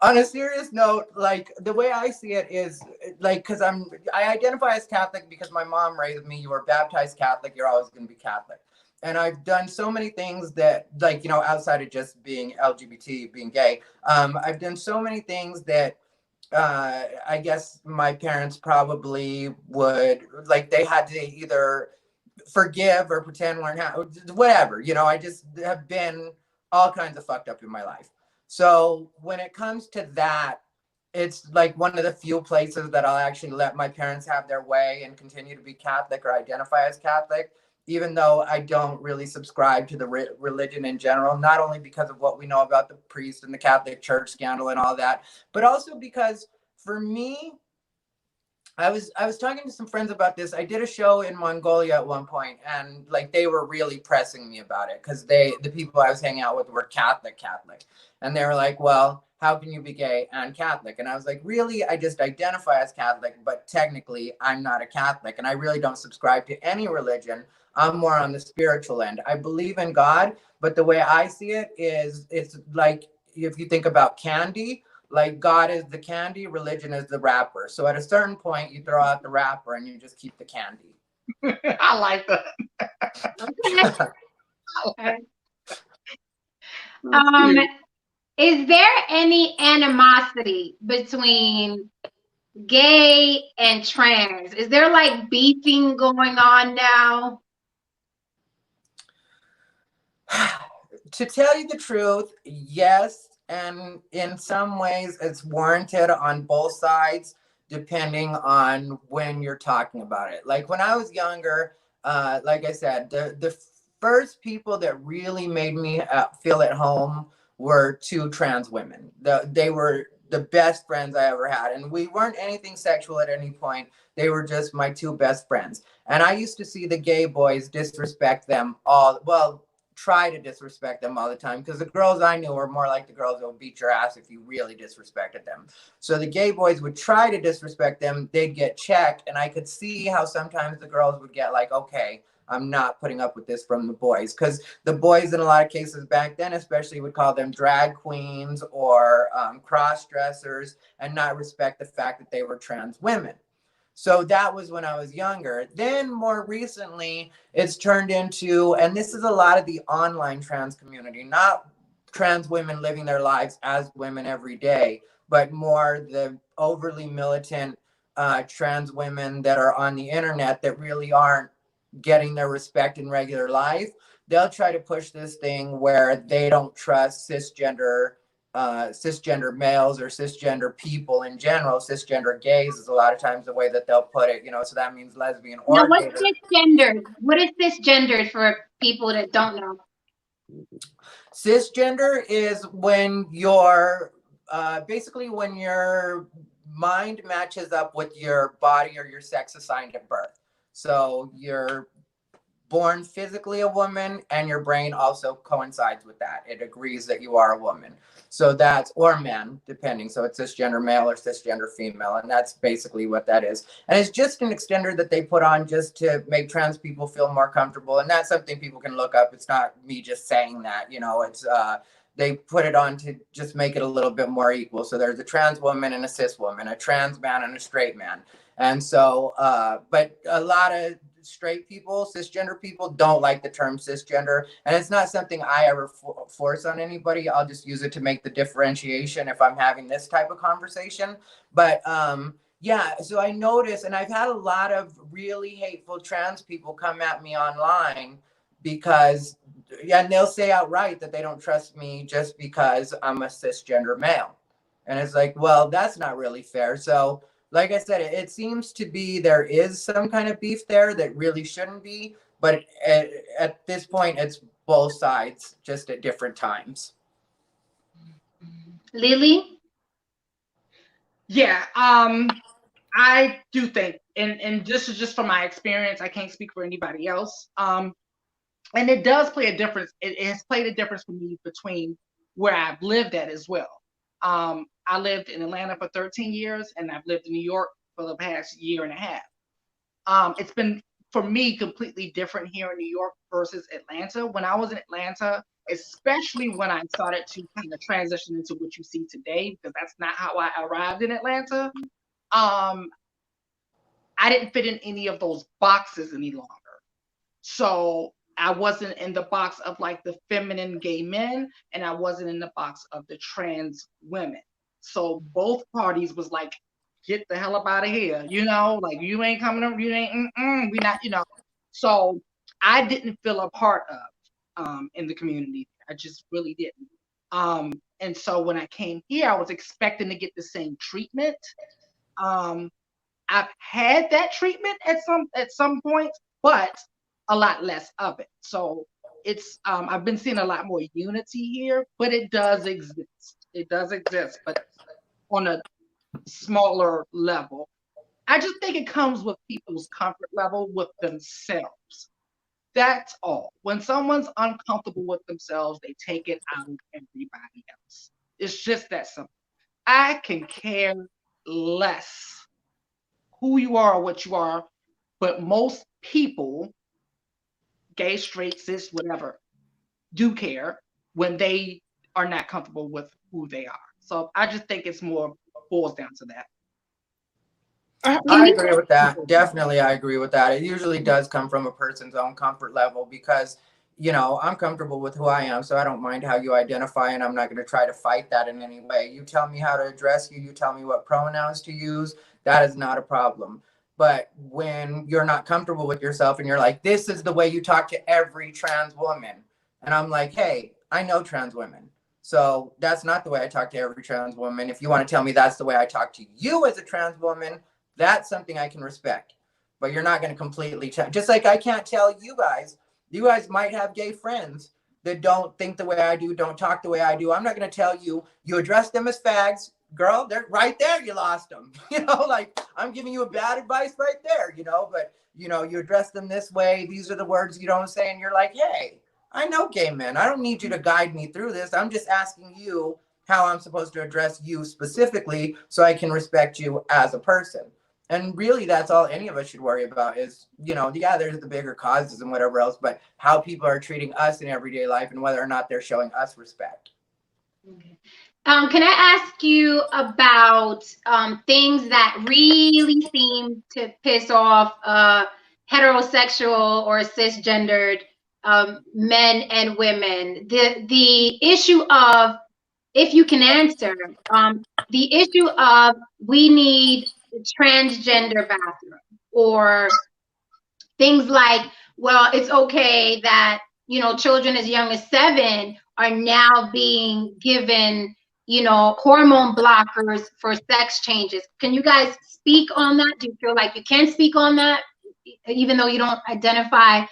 on a serious note, like the way I see it is like, because I identify as Catholic because my mom raised me. You were baptized Catholic, you're always going to be Catholic. And I've done so many things that, like, you know, outside of just being LGBT, being gay, I've done so many things that I guess my parents probably would, like, they had to either forgive or pretend learn how, whatever, you know. I just have been all kinds of fucked up in my life. So when it comes to that, it's like one of the few places that I'll actually let my parents have their way and continue to be Catholic or identify as Catholic, even though I don't really subscribe to the religion in general, not only because of what we know about the priest and the Catholic Church scandal and all that, but also because for me, I was talking to some friends about this. I did a show in Mongolia at one point, and like they were really pressing me about it because the people I was hanging out with were Catholic, and they were like, "Well, how can you be gay and Catholic?" And I was like, "Really? I just identify as Catholic, but technically I'm not a Catholic, and I really don't subscribe to any religion. I'm more on the spiritual end. I believe in God, but the way I see it is, it's like if you think about candy." Like God is the candy, religion is the wrapper. So at a certain point, you throw out the wrapper and you just keep the candy. I like that. Is there any animosity between gay and trans? Is there like beefing going on now? To tell you the truth, yes. And in some ways, it's warranted on both sides, depending on when you're talking about it. Like when I was younger, like I said, the first people that really made me feel at home were two trans women. They were the best friends I ever had. And we weren't anything sexual at any point. They were just my two best friends. And I used to see the gay boys disrespect them all. Well, try to disrespect them all the time, because the girls I knew were more like the girls that would beat your ass if you really disrespected them. So the gay boys would try to disrespect them, they'd get checked, and I could see how sometimes the girls would get like, okay, I'm not putting up with this from the boys, because the boys in a lot of cases back then especially would call them drag queens or cross-dressers and not respect the fact that they were trans women. So that was when I was younger. Then more recently, it's turned into, and this is a lot of the online trans community, not trans women living their lives as women every day, but more the overly militant trans women that are on the internet that really aren't getting their respect in regular life. They'll try to push this thing where they don't trust cisgender males or cisgender people in general. Cisgender gays is a lot of times the way that they'll put it, you know, so that means lesbian or now, what's cisgender? What is cisgender for people that don't know? Cisgender is when your basically when your mind matches up with your body or your sex assigned at birth. So you're born physically a woman and your brain also coincides with that. It agrees that you are a woman. So that's, or man, depending. So it's cisgender male or cisgender female. And that's basically what that is. And it's just an extender that they put on just to make trans people feel more comfortable. And that's something people can look up. It's not me just saying that, you know, it's, they put it on to just make it a little bit more equal. So there's a trans woman and a cis woman, a trans man and a straight man. And so, but a lot of straight people, cisgender people, don't like the term cisgender. And it's not something I ever force on anybody. I'll just use it to make the differentiation if I'm having this type of conversation. But yeah, so I noticed, and I've had a lot of really hateful trans people come at me online because, yeah, and they'll say outright that they don't trust me just because I'm a cisgender male. And it's like, well, that's not really fair. So, like I said, it seems to be there is some kind of beef there that really shouldn't be. But at this point, it's both sides, just at different times. Lili? Yeah, I do think, and this is just from my experience, I can't speak for anybody else. And it does play a difference. It has played a difference for me between where I've lived at as well. I lived in Atlanta for 13 years, and I've lived in New York for the past year and a half. It's been, for me, completely different here in New York versus Atlanta. When I was in Atlanta, especially when I started to kind of transition into what you see today, because that's not how I arrived in Atlanta. I didn't fit in any of those boxes any longer. So I wasn't in the box of like the feminine gay men, and I wasn't in the box of the trans women. So both parties was like, get the hell up out of here, you know, like you ain't coming up, you ain't, we not, you know. So I didn't feel a part of in the community. I just really didn't. And so when I came here, I was expecting to get the same treatment. I've had that treatment at some point, but a lot less of it. So it's I've been seeing a lot more unity here, but it does exist. It does exist, but on a smaller level. I just think it comes with people's comfort level with themselves. That's all. When someone's uncomfortable with themselves, they take it out of everybody else. It's just that simple. I can care less who you are or what you are, but most people, gay, straight, cis, whatever, do care when they are not comfortable with who they are. So I just think it's more boils down to that. I agree with that. Definitely, I agree with that. It usually does come from a person's own comfort level because, you know, I'm comfortable with who I am, so I don't mind how you identify, and I'm not going to try to fight that in any way. You tell me how to address you, you tell me what pronouns to use, that is not a problem. But when you're not comfortable with yourself and you're like, this is the way you talk to every trans woman, and I'm like, hey, I know trans women. So that's not the way I talk to every trans woman. If you want to tell me that's the way I talk to you as a trans woman, that's something I can respect. But you're not going to completely just like I can't tell you guys might have gay friends that don't think the way I do, don't talk the way I do. I'm not going to tell you, you address them as fags. Girl, they're right there. You lost them. You know, like I'm giving you a bad advice right there, you know, but you know, you address them this way. These are the words you don't say. And you're like, hey, I know gay men. I don't need you to guide me through this. I'm just asking you how I'm supposed to address you specifically so I can respect you as a person. And really, that's all any of us should worry about is, you know, yeah, there's the bigger causes and whatever else, but how people are treating us in everyday life and whether or not they're showing us respect. Okay. Can I ask you about things that really seem to piss off heterosexual or cisgendered men and women? The issue of, if you can answer, the issue of we need transgender bathroom, or things like, well, it's okay that, you know, children as young as 7 are now being given, you know, hormone blockers for sex changes. Can you guys speak on that? Do you feel like you can speak on that, even though you don't identify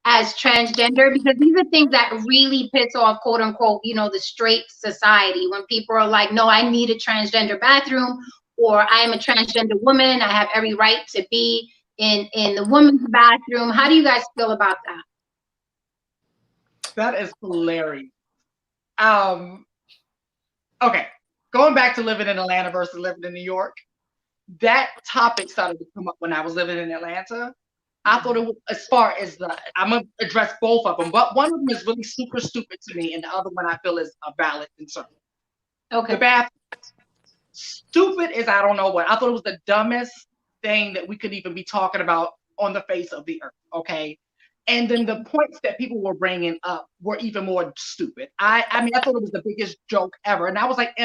as transgender? Because these are things that really piss off, quote unquote, you know, the straight society, when people are like, no, I need a transgender bathroom, or I am a transgender woman, I have every right to be in the women's bathroom. How do you guys feel about that? That is hilarious. Okay, going back to living in Atlanta versus living in New York, that topic started to come up when I was living in Atlanta. I thought it was, as far as I'm gonna address both of them, but one of them is really super stupid to me, and the other one I feel is a valid concern. Okay. The bathroom. Stupid is I don't know what. I thought it was the dumbest thing that we could even be talking about on the face of the earth. Okay. And then the points that people were bringing up were even more stupid. I mean, I thought it was the biggest joke ever. And I was like,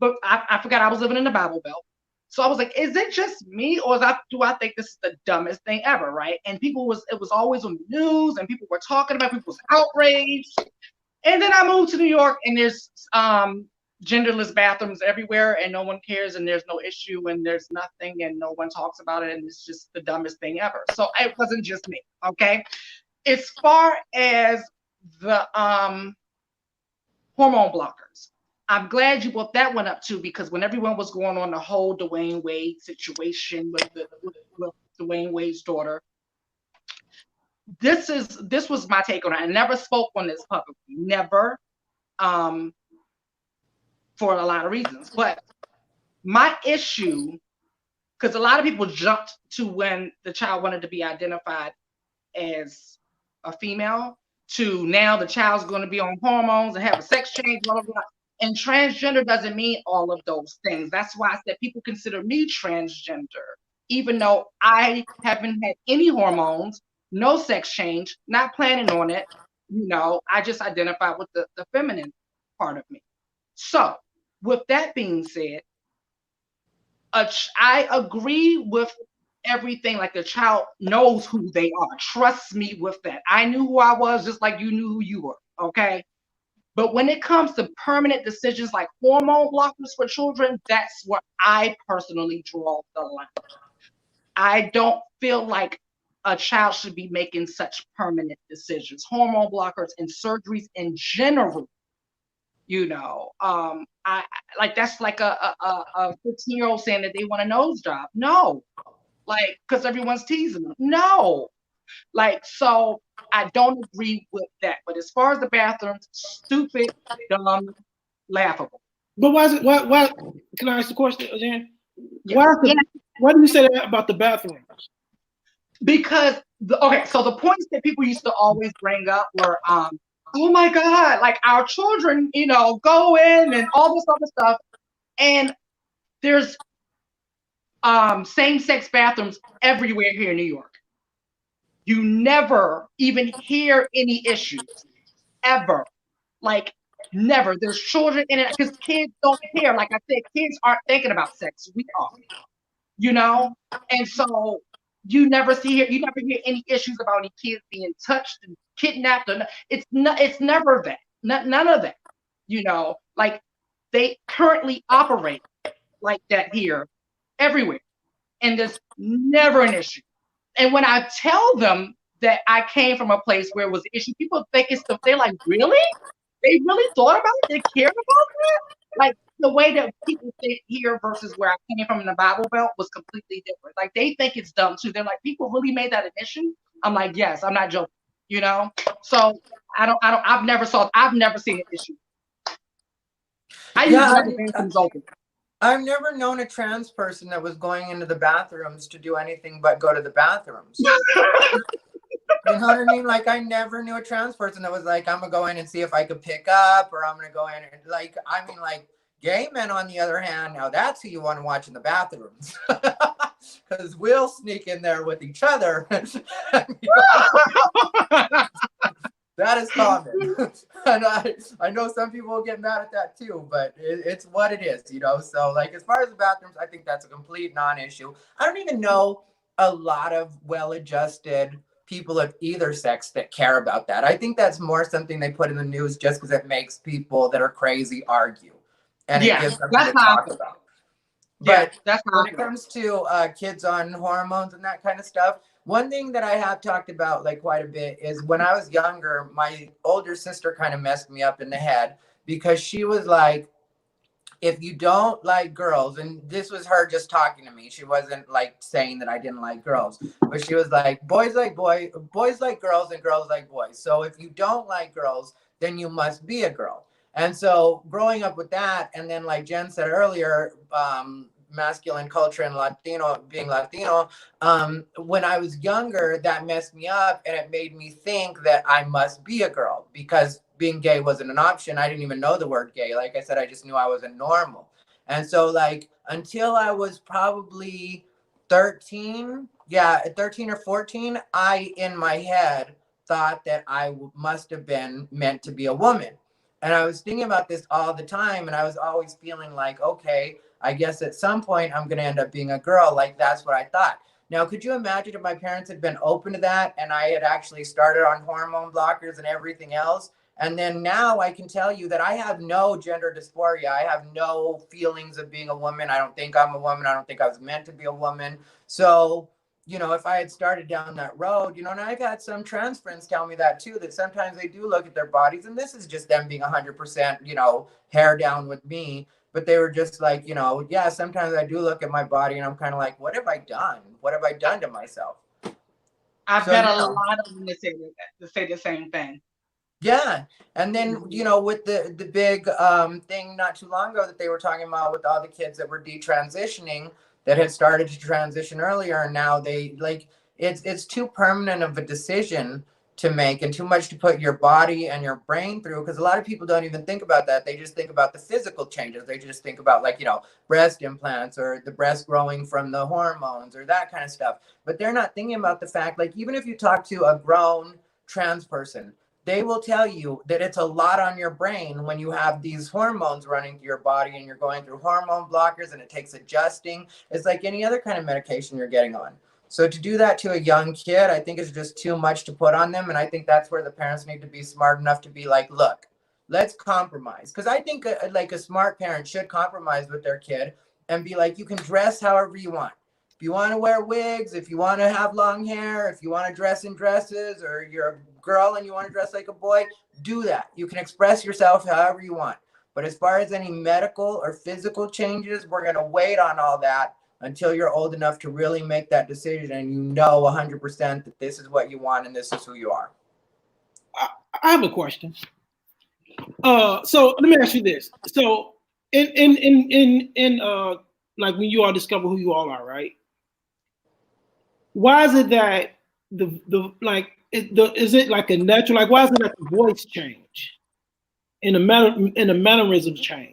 but I forgot I was living in the Bible Belt. So I was like, is it just me, or do I think this is the dumbest thing ever, right? And it was always on the news, and people were talking about, people was outraged. And then I moved to New York, and there's genderless bathrooms everywhere, and no one cares, and there's no issue, and there's nothing, and no one talks about it, and it's just the dumbest thing ever. So it wasn't just me, okay? As far as the hormone blockers, I'm glad you brought that one up too, because when everyone was going on the whole Dwayne Wade situation with Dwayne Wade's daughter, this was my take on it. I never spoke on this publicly, never, for a lot of reasons. But my issue, because a lot of people jumped to when the child wanted to be identified as a female, to now the child's going to be on hormones and have a sex change, blah, blah, blah. And transgender doesn't mean all of those things. That's why I said people consider me transgender, even though I haven't had any hormones, no sex change, not planning on it. You know, I just identify with the feminine part of me. So with that being said, I agree with everything. Like, the child knows who they are. Trust me with that. I knew who I was just like you knew who you were, okay? But when it comes to permanent decisions like hormone blockers for children, that's where I personally draw the line. I don't feel like a child should be making such permanent decisions. Hormone blockers and surgeries in general, you know, I like, that's like a 15-year-old saying that they want a nose job. No, like, because everyone's teasing them. No, like, so I don't agree with that. But as far as the bathrooms, stupid, dumb, laughable. But why can I ask the question again? Yeah. Why do you say that about the bathrooms? Because so the points that people used to always bring up were, oh my God, like, our children, you know, go in and all this other stuff. And there's same-sex bathrooms everywhere here in New York. You never even hear any issues, ever. Like, never. There's children in it, because kids don't care. Like I said, kids aren't thinking about sex. We are, you know? And so you never hear any issues about any kids being touched and kidnapped. It's never that. None of that, you know? Like, they currently operate like that here, everywhere. And there's never an issue. And when I tell them that I came from a place where it was an issue, people think they're like, really? They really thought about it? They cared about that? Like, the way that people think here versus where I came from in the Bible Belt was completely different. Like, they think it's dumb too. They're like, people really made that an issue? I'm like, yes, I'm not joking, you know? So I've never seen an issue. I've never known a trans person that was going into the bathrooms to do anything but go to the bathrooms. You know what I mean? Like, I never knew a trans person that was like, I'm gonna go in and see if I could pick up, or I'm gonna go in and, like, I mean, like, gay men, on the other hand, now that's who you want to watch in the bathrooms. Because we'll sneak in there with each other. That is common. And I know some people will get mad at that too, but it's what it is, you know? So, like, as far as the bathrooms, I think that's a complete non-issue. I don't even know a lot of well-adjusted people of either sex that care about that. I think that's more something they put in the news just because it makes people that are crazy argue. And it gives something to talk about. But when it comes to kids on hormones and that kind of stuff, one thing that I have talked about, like, quite a bit is when I was younger, my older sister kind of messed me up in the head, because she was like, if you don't like girls, and this was her just talking to me, she wasn't like saying that I didn't like girls, but she was like, boys like girls and girls like boys. So if you don't like girls, then you must be a girl. And so growing up with that, and then like Jen said earlier, masculine culture and being Latino, when I was younger, that messed me up, and it made me think that I must be a girl, because being gay wasn't an option. I didn't even know the word gay. Like I said, I just knew I wasn't normal. And so, like, until I was probably 13, yeah, at 13 or 14, I, in my head, thought that I must have been meant to be a woman. And I was thinking about this all the time. And I was always feeling like, okay, I guess at some point I'm going to end up being a girl. Like, that's what I thought. Now, could you imagine if my parents had been open to that and I had actually started on hormone blockers and everything else? And then now I can tell you that I have no gender dysphoria. I have no feelings of being a woman. I don't think I'm a woman. I don't think I was meant to be a woman. So, you know, if I had started down that road, you know, and I've had some trans friends tell me that too, that sometimes they do look at their bodies, and this is just them being 100%, you know, hair down with me. But they were just like, you know, yeah, sometimes I do look at my body and I'm kind of like, what have I done? What have I done to myself? I've got a lot of them to say the same thing. Yeah. And then, you know, with the big thing not too long ago that they were talking about with all the kids that were detransitioning that had started to transition earlier, and now they like it's too permanent of a decision to make and too much to put your body and your brain through, because a lot of people don't even think about that. They just think about the physical changes. They just think about, like, you know, breast implants or the breast growing from the hormones or that kind of stuff. But they're not thinking about the fact, like, even if you talk to a grown trans person, they will tell you that it's a lot on your brain when you have these hormones running through your body and you're going through hormone blockers, and it takes adjusting. It's like any other kind of medication you're getting on. So to do that to a young kid, I think is just too much to put on them. And I think that's where the parents need to be smart enough to be like, look, let's compromise. Because I think a smart parent should compromise with their kid and be like, you can dress however you want. If you want to wear wigs, if you want to have long hair, if you want to dress in dresses, or you're a girl and you want to dress like a boy, do that. You can express yourself however you want. But as far as any medical or physical changes, we're going to wait on all that until you're old enough to really make that decision and you know 100% that this is what you want and this is who you are. I have a question. So let me ask you this. So in like when you all discover who you all are, right? Why is it that is it like a natural, like, why is it that the voice change and the mannerisms change?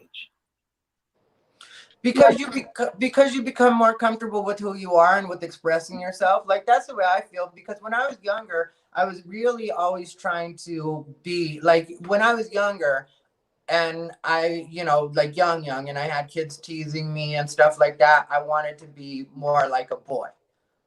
Because you become more comfortable with who you are and with expressing yourself. Like, that's the way I feel. Because when I was younger, I was really always trying to be like, when I was younger and I, you know, like young, and I had kids teasing me and stuff like that, I wanted to be more like a boy.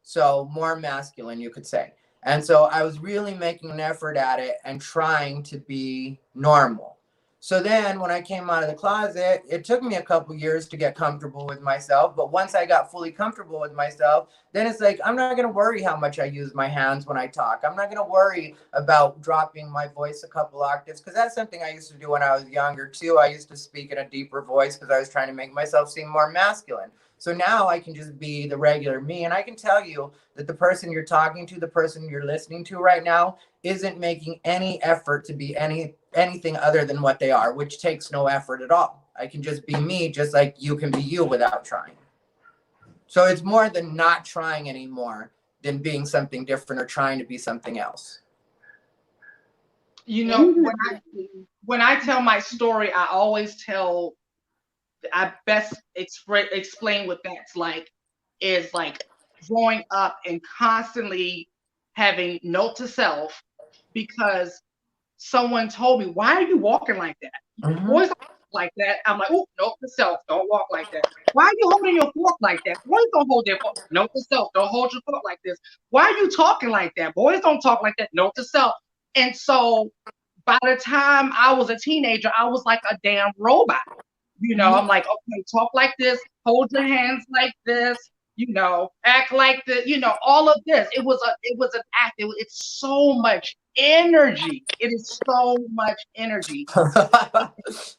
So more masculine, you could say. And so I was really making an effort at it and trying to be normal. So then when I came out of the closet, it took me a couple years to get comfortable with myself. But once I got fully comfortable with myself, then it's like, I'm not going to worry how much I use my hands when I talk. I'm not going to worry about dropping my voice a couple octaves, because that's something I used to do when I was younger too. I used to speak in a deeper voice because I was trying to make myself seem more masculine. So now I can just be the regular me. And I can tell you that the person you're talking to, the person you're listening to right now, isn't making any effort to be anything other than what they are, which takes no effort at all. I can just be me, just like you can be you without trying. So it's more than not trying anymore than being something different or trying to be something else. You know, when I tell my story, I always I best explain what that's like, is like growing up and constantly having note to self because someone told me, why are you walking like that? Mm-hmm. Boys don't walk like that. I'm like, oh, note to self, don't walk like that. Why are you holding your fork like that? Boys don't hold their fork. Note to self, don't hold your fork like this. Why are you talking like that? Boys don't talk like that. Note to self. And so by the time I was a teenager, I was like a damn robot. You know, I'm like, okay, talk like this, hold your hands like this, you know, act like this, you know, all of this. It was an act. It's so much energy. It is so much energy. I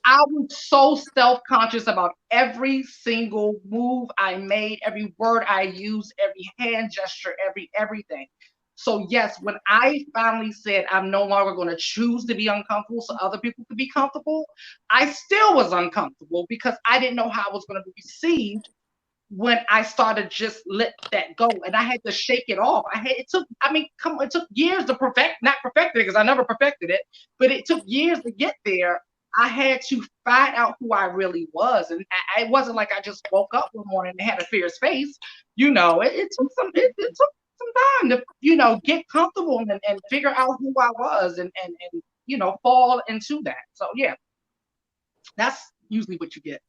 was so self-conscious about every single move I made, every word I used, every hand gesture, everything. So yes, when I finally said I'm no longer going to choose to be uncomfortable so other people could be comfortable, I still was uncomfortable because I didn't know how I was going to be received when I started just let that go, and I had to shake it off. It took years to not perfect it because I never perfected it, but it took years to get there. I had to find out who I really was, and it wasn't like I just woke up one morning and had a fierce face. You know, it took time to, get comfortable and figure out who I was and fall into that. So yeah, that's usually what you get.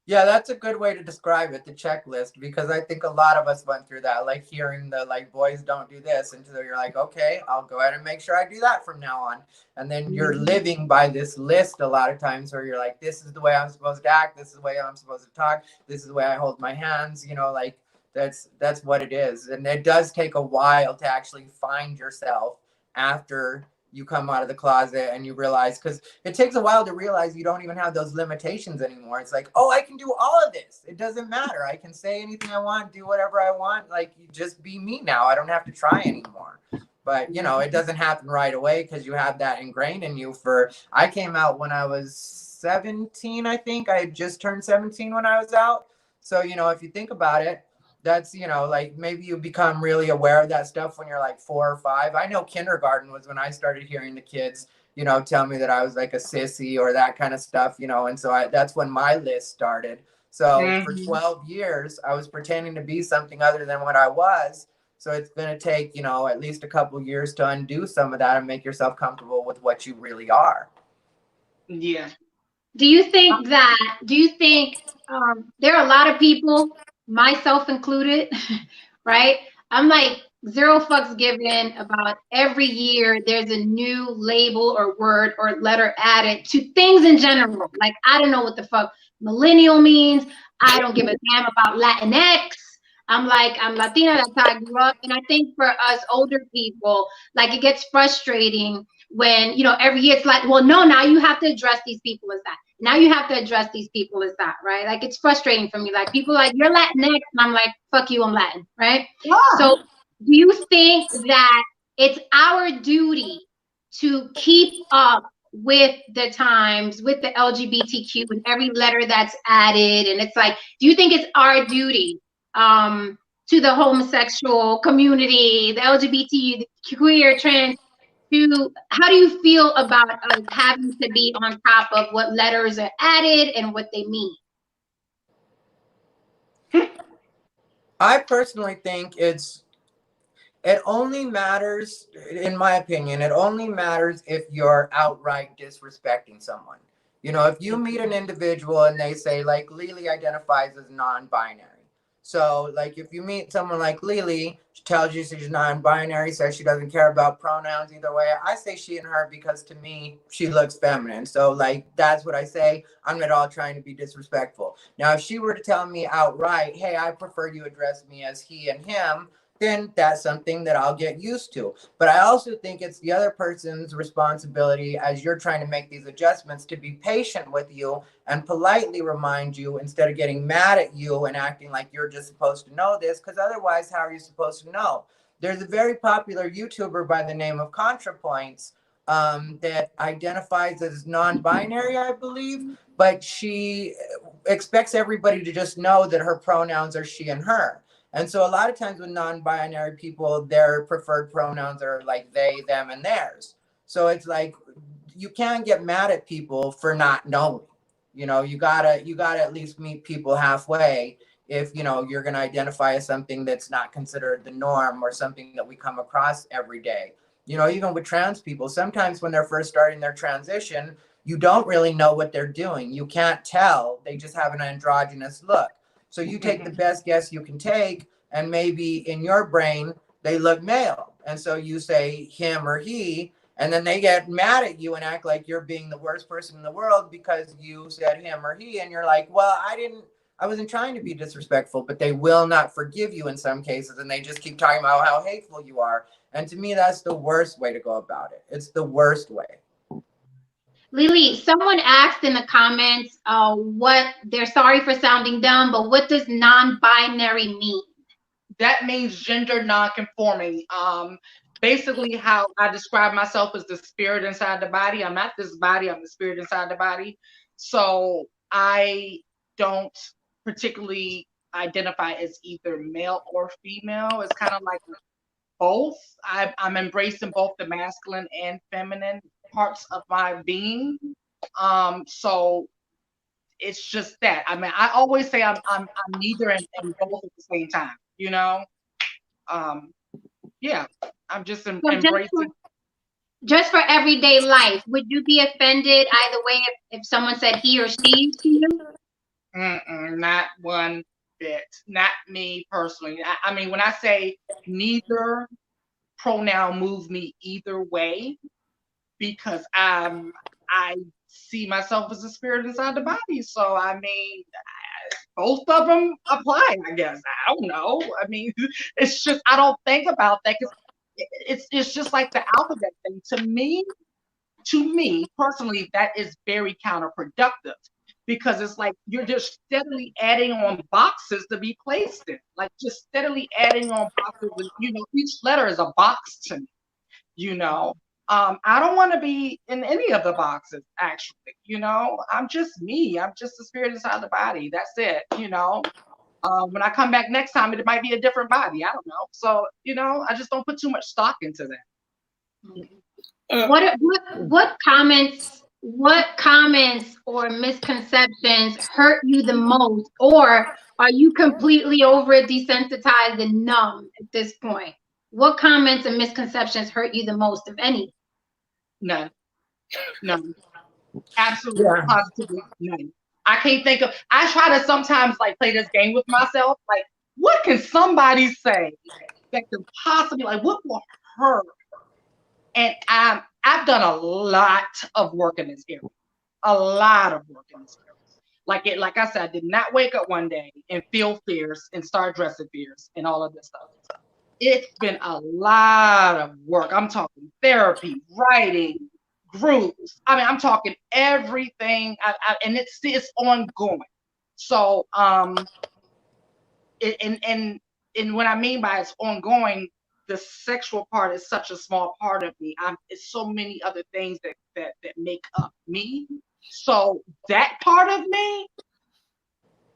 Yeah, that's a good way to describe it, the checklist, because I think a lot of us went through that, like hearing the like boys don't do this until you're like, okay, I'll go ahead and make sure I do that from now on. And then you're living by this list a lot of times where you're like, this is the way I'm supposed to act, this is the way I'm supposed to talk, this is the way I hold my hands, like that's what it is. And it does take a while to actually find yourself after you come out of the closet and you realize, because it takes a while to realize you don't even have those limitations anymore. It's like, oh, I can do all of this. It doesn't matter. I can say anything I want, do whatever I want. Like, you just be me now. I don't have to try anymore. But, it doesn't happen right away because you have that ingrained in you. I came out when I was 17, I think. I had just turned 17 when I was out. So, if you think about it, that's, like maybe you become really aware of that stuff when you're like 4 or 5. I know kindergarten was when I started hearing the kids, tell me that I was like a sissy or that kind of stuff, and so that's when my list started. So for 12 years, I was pretending to be something other than what I was. So it's going to take, at least a couple of years to undo some of that and make yourself comfortable with what you really are. Yeah. Do you think there are a lot of people, myself included, right? I'm like 0 fucks given about every year there's a new label or word or letter added to things in general. Like, I don't know what the fuck millennial means. I don't give a damn about Latinx. I'm Latina, that's how I grew up. And I think for us older people, like, it gets frustrating when, every year it's like, well, no, now you have to address these people as that. Now you have to address these people as that, right? Like, it's frustrating for me. Like, people like, you're Latinx, and I'm like, fuck you, I'm Latin, right? Yeah. So do you think that it's our duty to keep up with the times, with the LGBTQ and every letter that's added? And it's like, do you think it's our duty to the homosexual community, the LGBT, the queer, trans, how do you feel about us having to be on top of what letters are added and what they mean? I personally think it only matters, in my opinion, it only matters if you're outright disrespecting someone. If you meet an individual and they say, like, Lili identifies as non-binary. So, like, if you meet someone like Lili, she tells you she's non-binary, says she doesn't care about pronouns either way. I say she and her because, to me, she looks feminine. So, like, that's what I say. I'm not all trying to be disrespectful. Now, if she were to tell me outright, hey, I prefer you address me as he and him, then that's something that I'll get used to. But I also think it's the other person's responsibility, as you're trying to make these adjustments, to be patient with you and politely remind you instead of getting mad at you and acting like you're just supposed to know this, because otherwise, how are you supposed to know? There's a very popular YouTuber by the name of ContraPoints that identifies as non-binary, I believe, but she expects everybody to just know that her pronouns are she and her. And so a lot of times with non-binary people, their preferred pronouns are like they, them, and theirs. So it's like, you can't get mad at people for not knowing. You gotta at least meet people halfway if you're gonna identify as something that's not considered the norm or something that we come across every day. Even with trans people, sometimes when they're first starting their transition, you don't really know what they're doing. You can't tell. They just have an androgynous look. So you take the best guess you can take, and maybe in your brain, they look male. And so you say him or he, and then they get mad at you and act like you're being the worst person in the world because you said him or he. And you're like, well, I wasn't trying to be disrespectful, but they will not forgive you in some cases. And they just keep talking about how hateful you are. And to me, that's the worst way to go about it. It's the worst way. Lili, someone asked in the comments what they're sorry for sounding dumb, but what does non-binary mean? That means gender non-conforming. Basically, how I describe myself as the spirit inside the body. I'm not this body, I'm the spirit inside the body. So I don't particularly identify as either male or female. It's kind of like both. I'm embracing both the masculine and feminine parts of my being. So it's just that. I mean, I always say I'm neither and both at the same time. Yeah, I'm just So embracing. just for everyday life, would you be offended either way if someone said he or she to you? Not one bit. Not me personally. I mean, when I say neither pronoun move me either way, because I see myself as a spirit inside the body. So I mean, both of them apply, I guess. I don't know. I mean, it's just I don't think about that because it's just like the alphabet thing. To me personally, that is very counterproductive because it's like you're just steadily adding on boxes to be placed in, like just steadily adding on boxes. And, each letter is a box to me. I don't want to be in any of the boxes, actually. I'm just me. I'm just the spirit inside the body. That's it. When I come back next time, it might be a different body. I don't know. So, I just don't put too much stock into that. What comments or misconceptions hurt you the most, or are you completely over it, desensitized and numb at this point? What comments and misconceptions hurt you the most, if any? None. Absolutely, positively none. I can't think of. I try to sometimes like play this game with myself. Like, what can somebody say that could possibly what will hurt? And I've done a lot of work in this area. A lot of work in this area. Like I said, I did not wake up one day and feel fears and start dressing fears and all of this stuff. It's been a lot of work. I'm talking therapy, writing, groups. I mean, I'm talking everything, and it's ongoing. So, and what I mean by it's ongoing, the sexual part is such a small part of me. It's so many other things that make up me. So that part of me,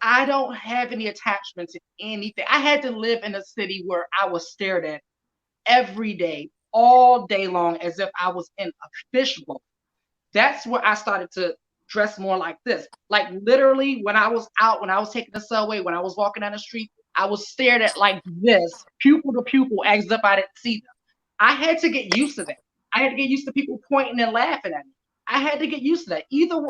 I don't have any attachment to anything. I had to live in a city where I was stared at every day, all day long, as if I was in a fishbowl. That's where I started to dress more like this. Like literally when I was out, when I was taking the subway, when I was walking down the street, I was stared at like this, pupil to pupil, as if I didn't see them. I had to get used to that. I had to get used to people pointing and laughing at me. I had to get used to that. Either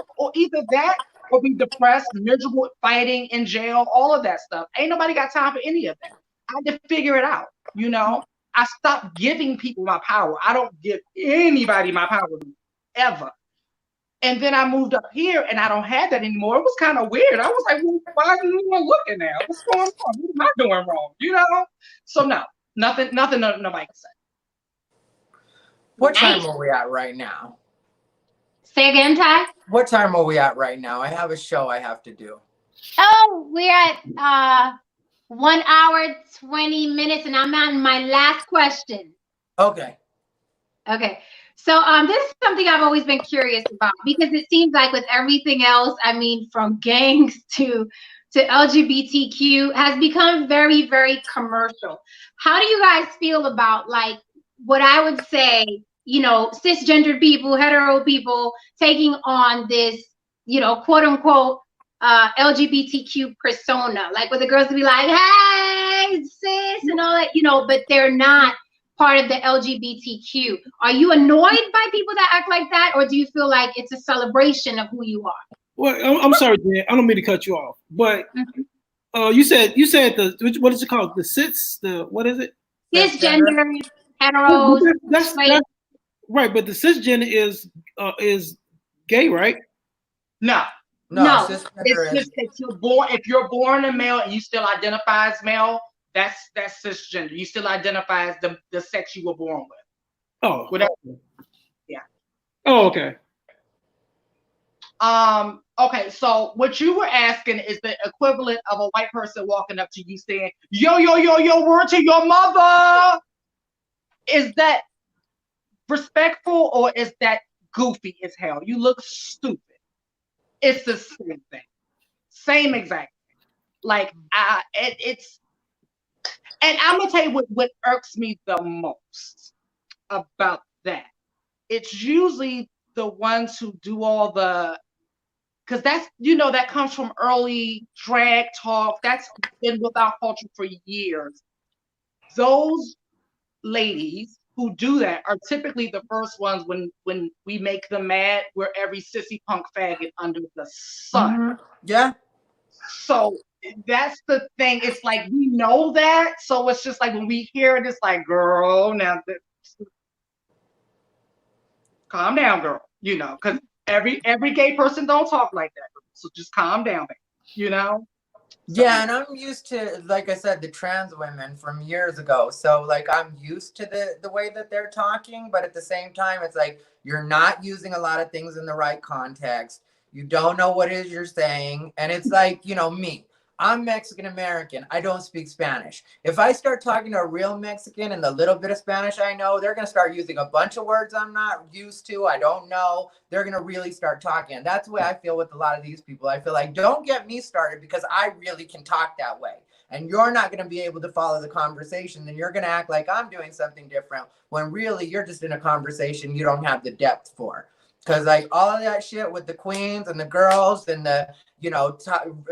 that or be depressed, miserable, fighting, in jail, all of that stuff. Ain't nobody got time for any of that. I had to figure it out, I stopped giving people my power. I don't give anybody my power ever. And then I moved up here and I don't have that anymore. It was kind of weird. I was like, well, why is anyone looking now? What's going on? What am I doing wrong? So no, nothing nobody can say. What time are we at right now? Say again, Ty? What time are we at right now? I have a show I have to do. Oh, we're at 1 hour, 20 minutes, and I'm on my last question. Okay. So this is something I've always been curious about, because it seems like with everything else, I mean, from gangs to LGBTQ has become very, very commercial. How do you guys feel about like what I would say, cisgendered people, hetero people taking on this, quote unquote, LGBTQ persona, like where the girls would be like, hey, sis, and all that, but they're not part of the LGBTQ. Are you annoyed by people that act like that, or do you feel like it's a celebration of who you are? Well, I'm sorry, Dan. I don't mean to cut you off, but you said what is it called? What is it? Cisgender, hetero. That's right, but the cisgender is gay, right? No. Cisgender it's just that if you're born a male and you still identify as male, that's cisgender. You still identify as the sex you were born with. Oh. Whatever. Yeah. Oh, okay. Okay, so what you were asking is the equivalent of a white person walking up to you saying, yo, word to your mother. Is that respectful or is that goofy as hell? You look stupid. It's the same thing. Same exact thing. Like, it's, and I'm gonna tell you what irks me the most about that. It's usually the ones who do all the, because that's, that comes from early drag talk. That's been with our culture for years. Those ladies who do that are typically the first ones when we make them mad. We're every sissy punk faggot under the sun. Yeah. So that's the thing. It's like we know that, so it's just like when we hear it, it's like, girl, now calm down, girl. You know, because every gay person don't talk like that. So just calm down, baby. You know. So, yeah, and I'm used to, like I said, the trans women from years ago. So like I'm used to the way that they're talking, but at the same time, it's like you're not using a lot of things in the right context. You don't know what it is you're saying. And it's like, you know, me. I'm Mexican American. I don't speak Spanish. If I start talking to a real Mexican and the little bit of Spanish I know, they're going to start using a bunch of words I'm not used to. I don't know. They're going to really start talking. And that's the way I feel with a lot of these people. I feel like, don't get me started because I really can talk that way. And you're not going to be able to follow the conversation. Then you're going to act like I'm doing something different when really you're just in a conversation you don't have the depth for. Because like all of that shit with the queens and the girls and the, you know,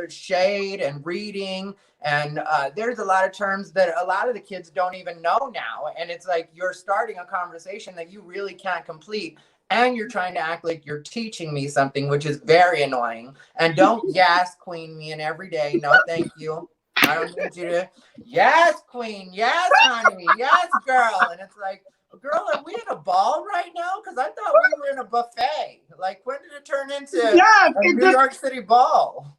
shade and reading. And there's a lot of terms that a lot of the kids don't even know now. And it's like you're starting a conversation that you really can't complete. And you're trying to act like you're teaching me something, which is very annoying. And don't yes, queen me in every day. No, thank you. I don't need you to. Yes, queen. Yes, honey. Yes, girl. And it's like, girl, are we in a ball right now? Because I thought we were in a buffet. Like, when did it turn into a New York City ball?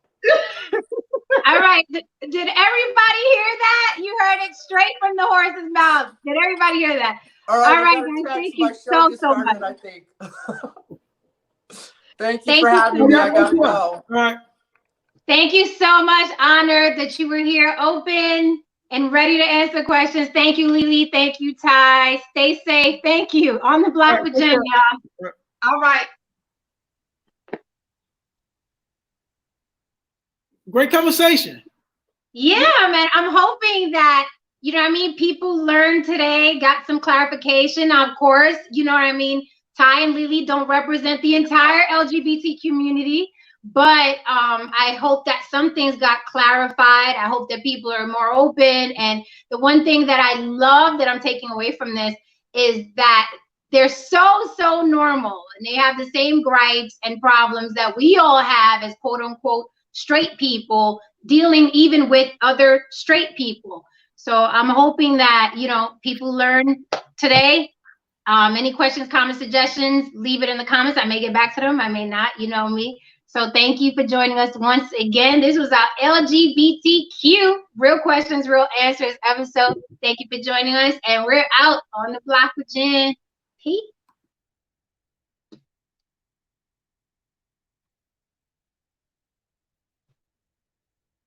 All right. Did everybody hear that? You heard it straight from the horse's mouth. Did everybody hear that? All right, guys. Thank you so much. I think. Thank you for having me. I gotta go. All right. Thank you so much. Honored that you were here, open and ready to answer questions. Thank you, Lili. Thank you, Ty. Stay safe. Thank you. On the block with Jen, y'all. All right. Great conversation. Yeah, man. I'm hoping that, you know what I mean, people learned today, got some clarification. Now, of course, you know what I mean, Ty and Lili don't represent the entire LGBT community. But I hope that some things got clarified. I hope that people are more open. And the one thing that I love that I'm taking away from this is that they're so normal. And they have the same gripes and problems that we all have as quote unquote straight people, dealing even with other straight people. So I'm hoping that, you know, people learn today. Any questions, comments, suggestions, leave it in the comments. I may get back to them. I may not, you know me. So thank you for joining us once again. This was our LGBTQ Real Questions, Real Answers episode. Thank you for joining us. And we're out on the block with Jen. Peace.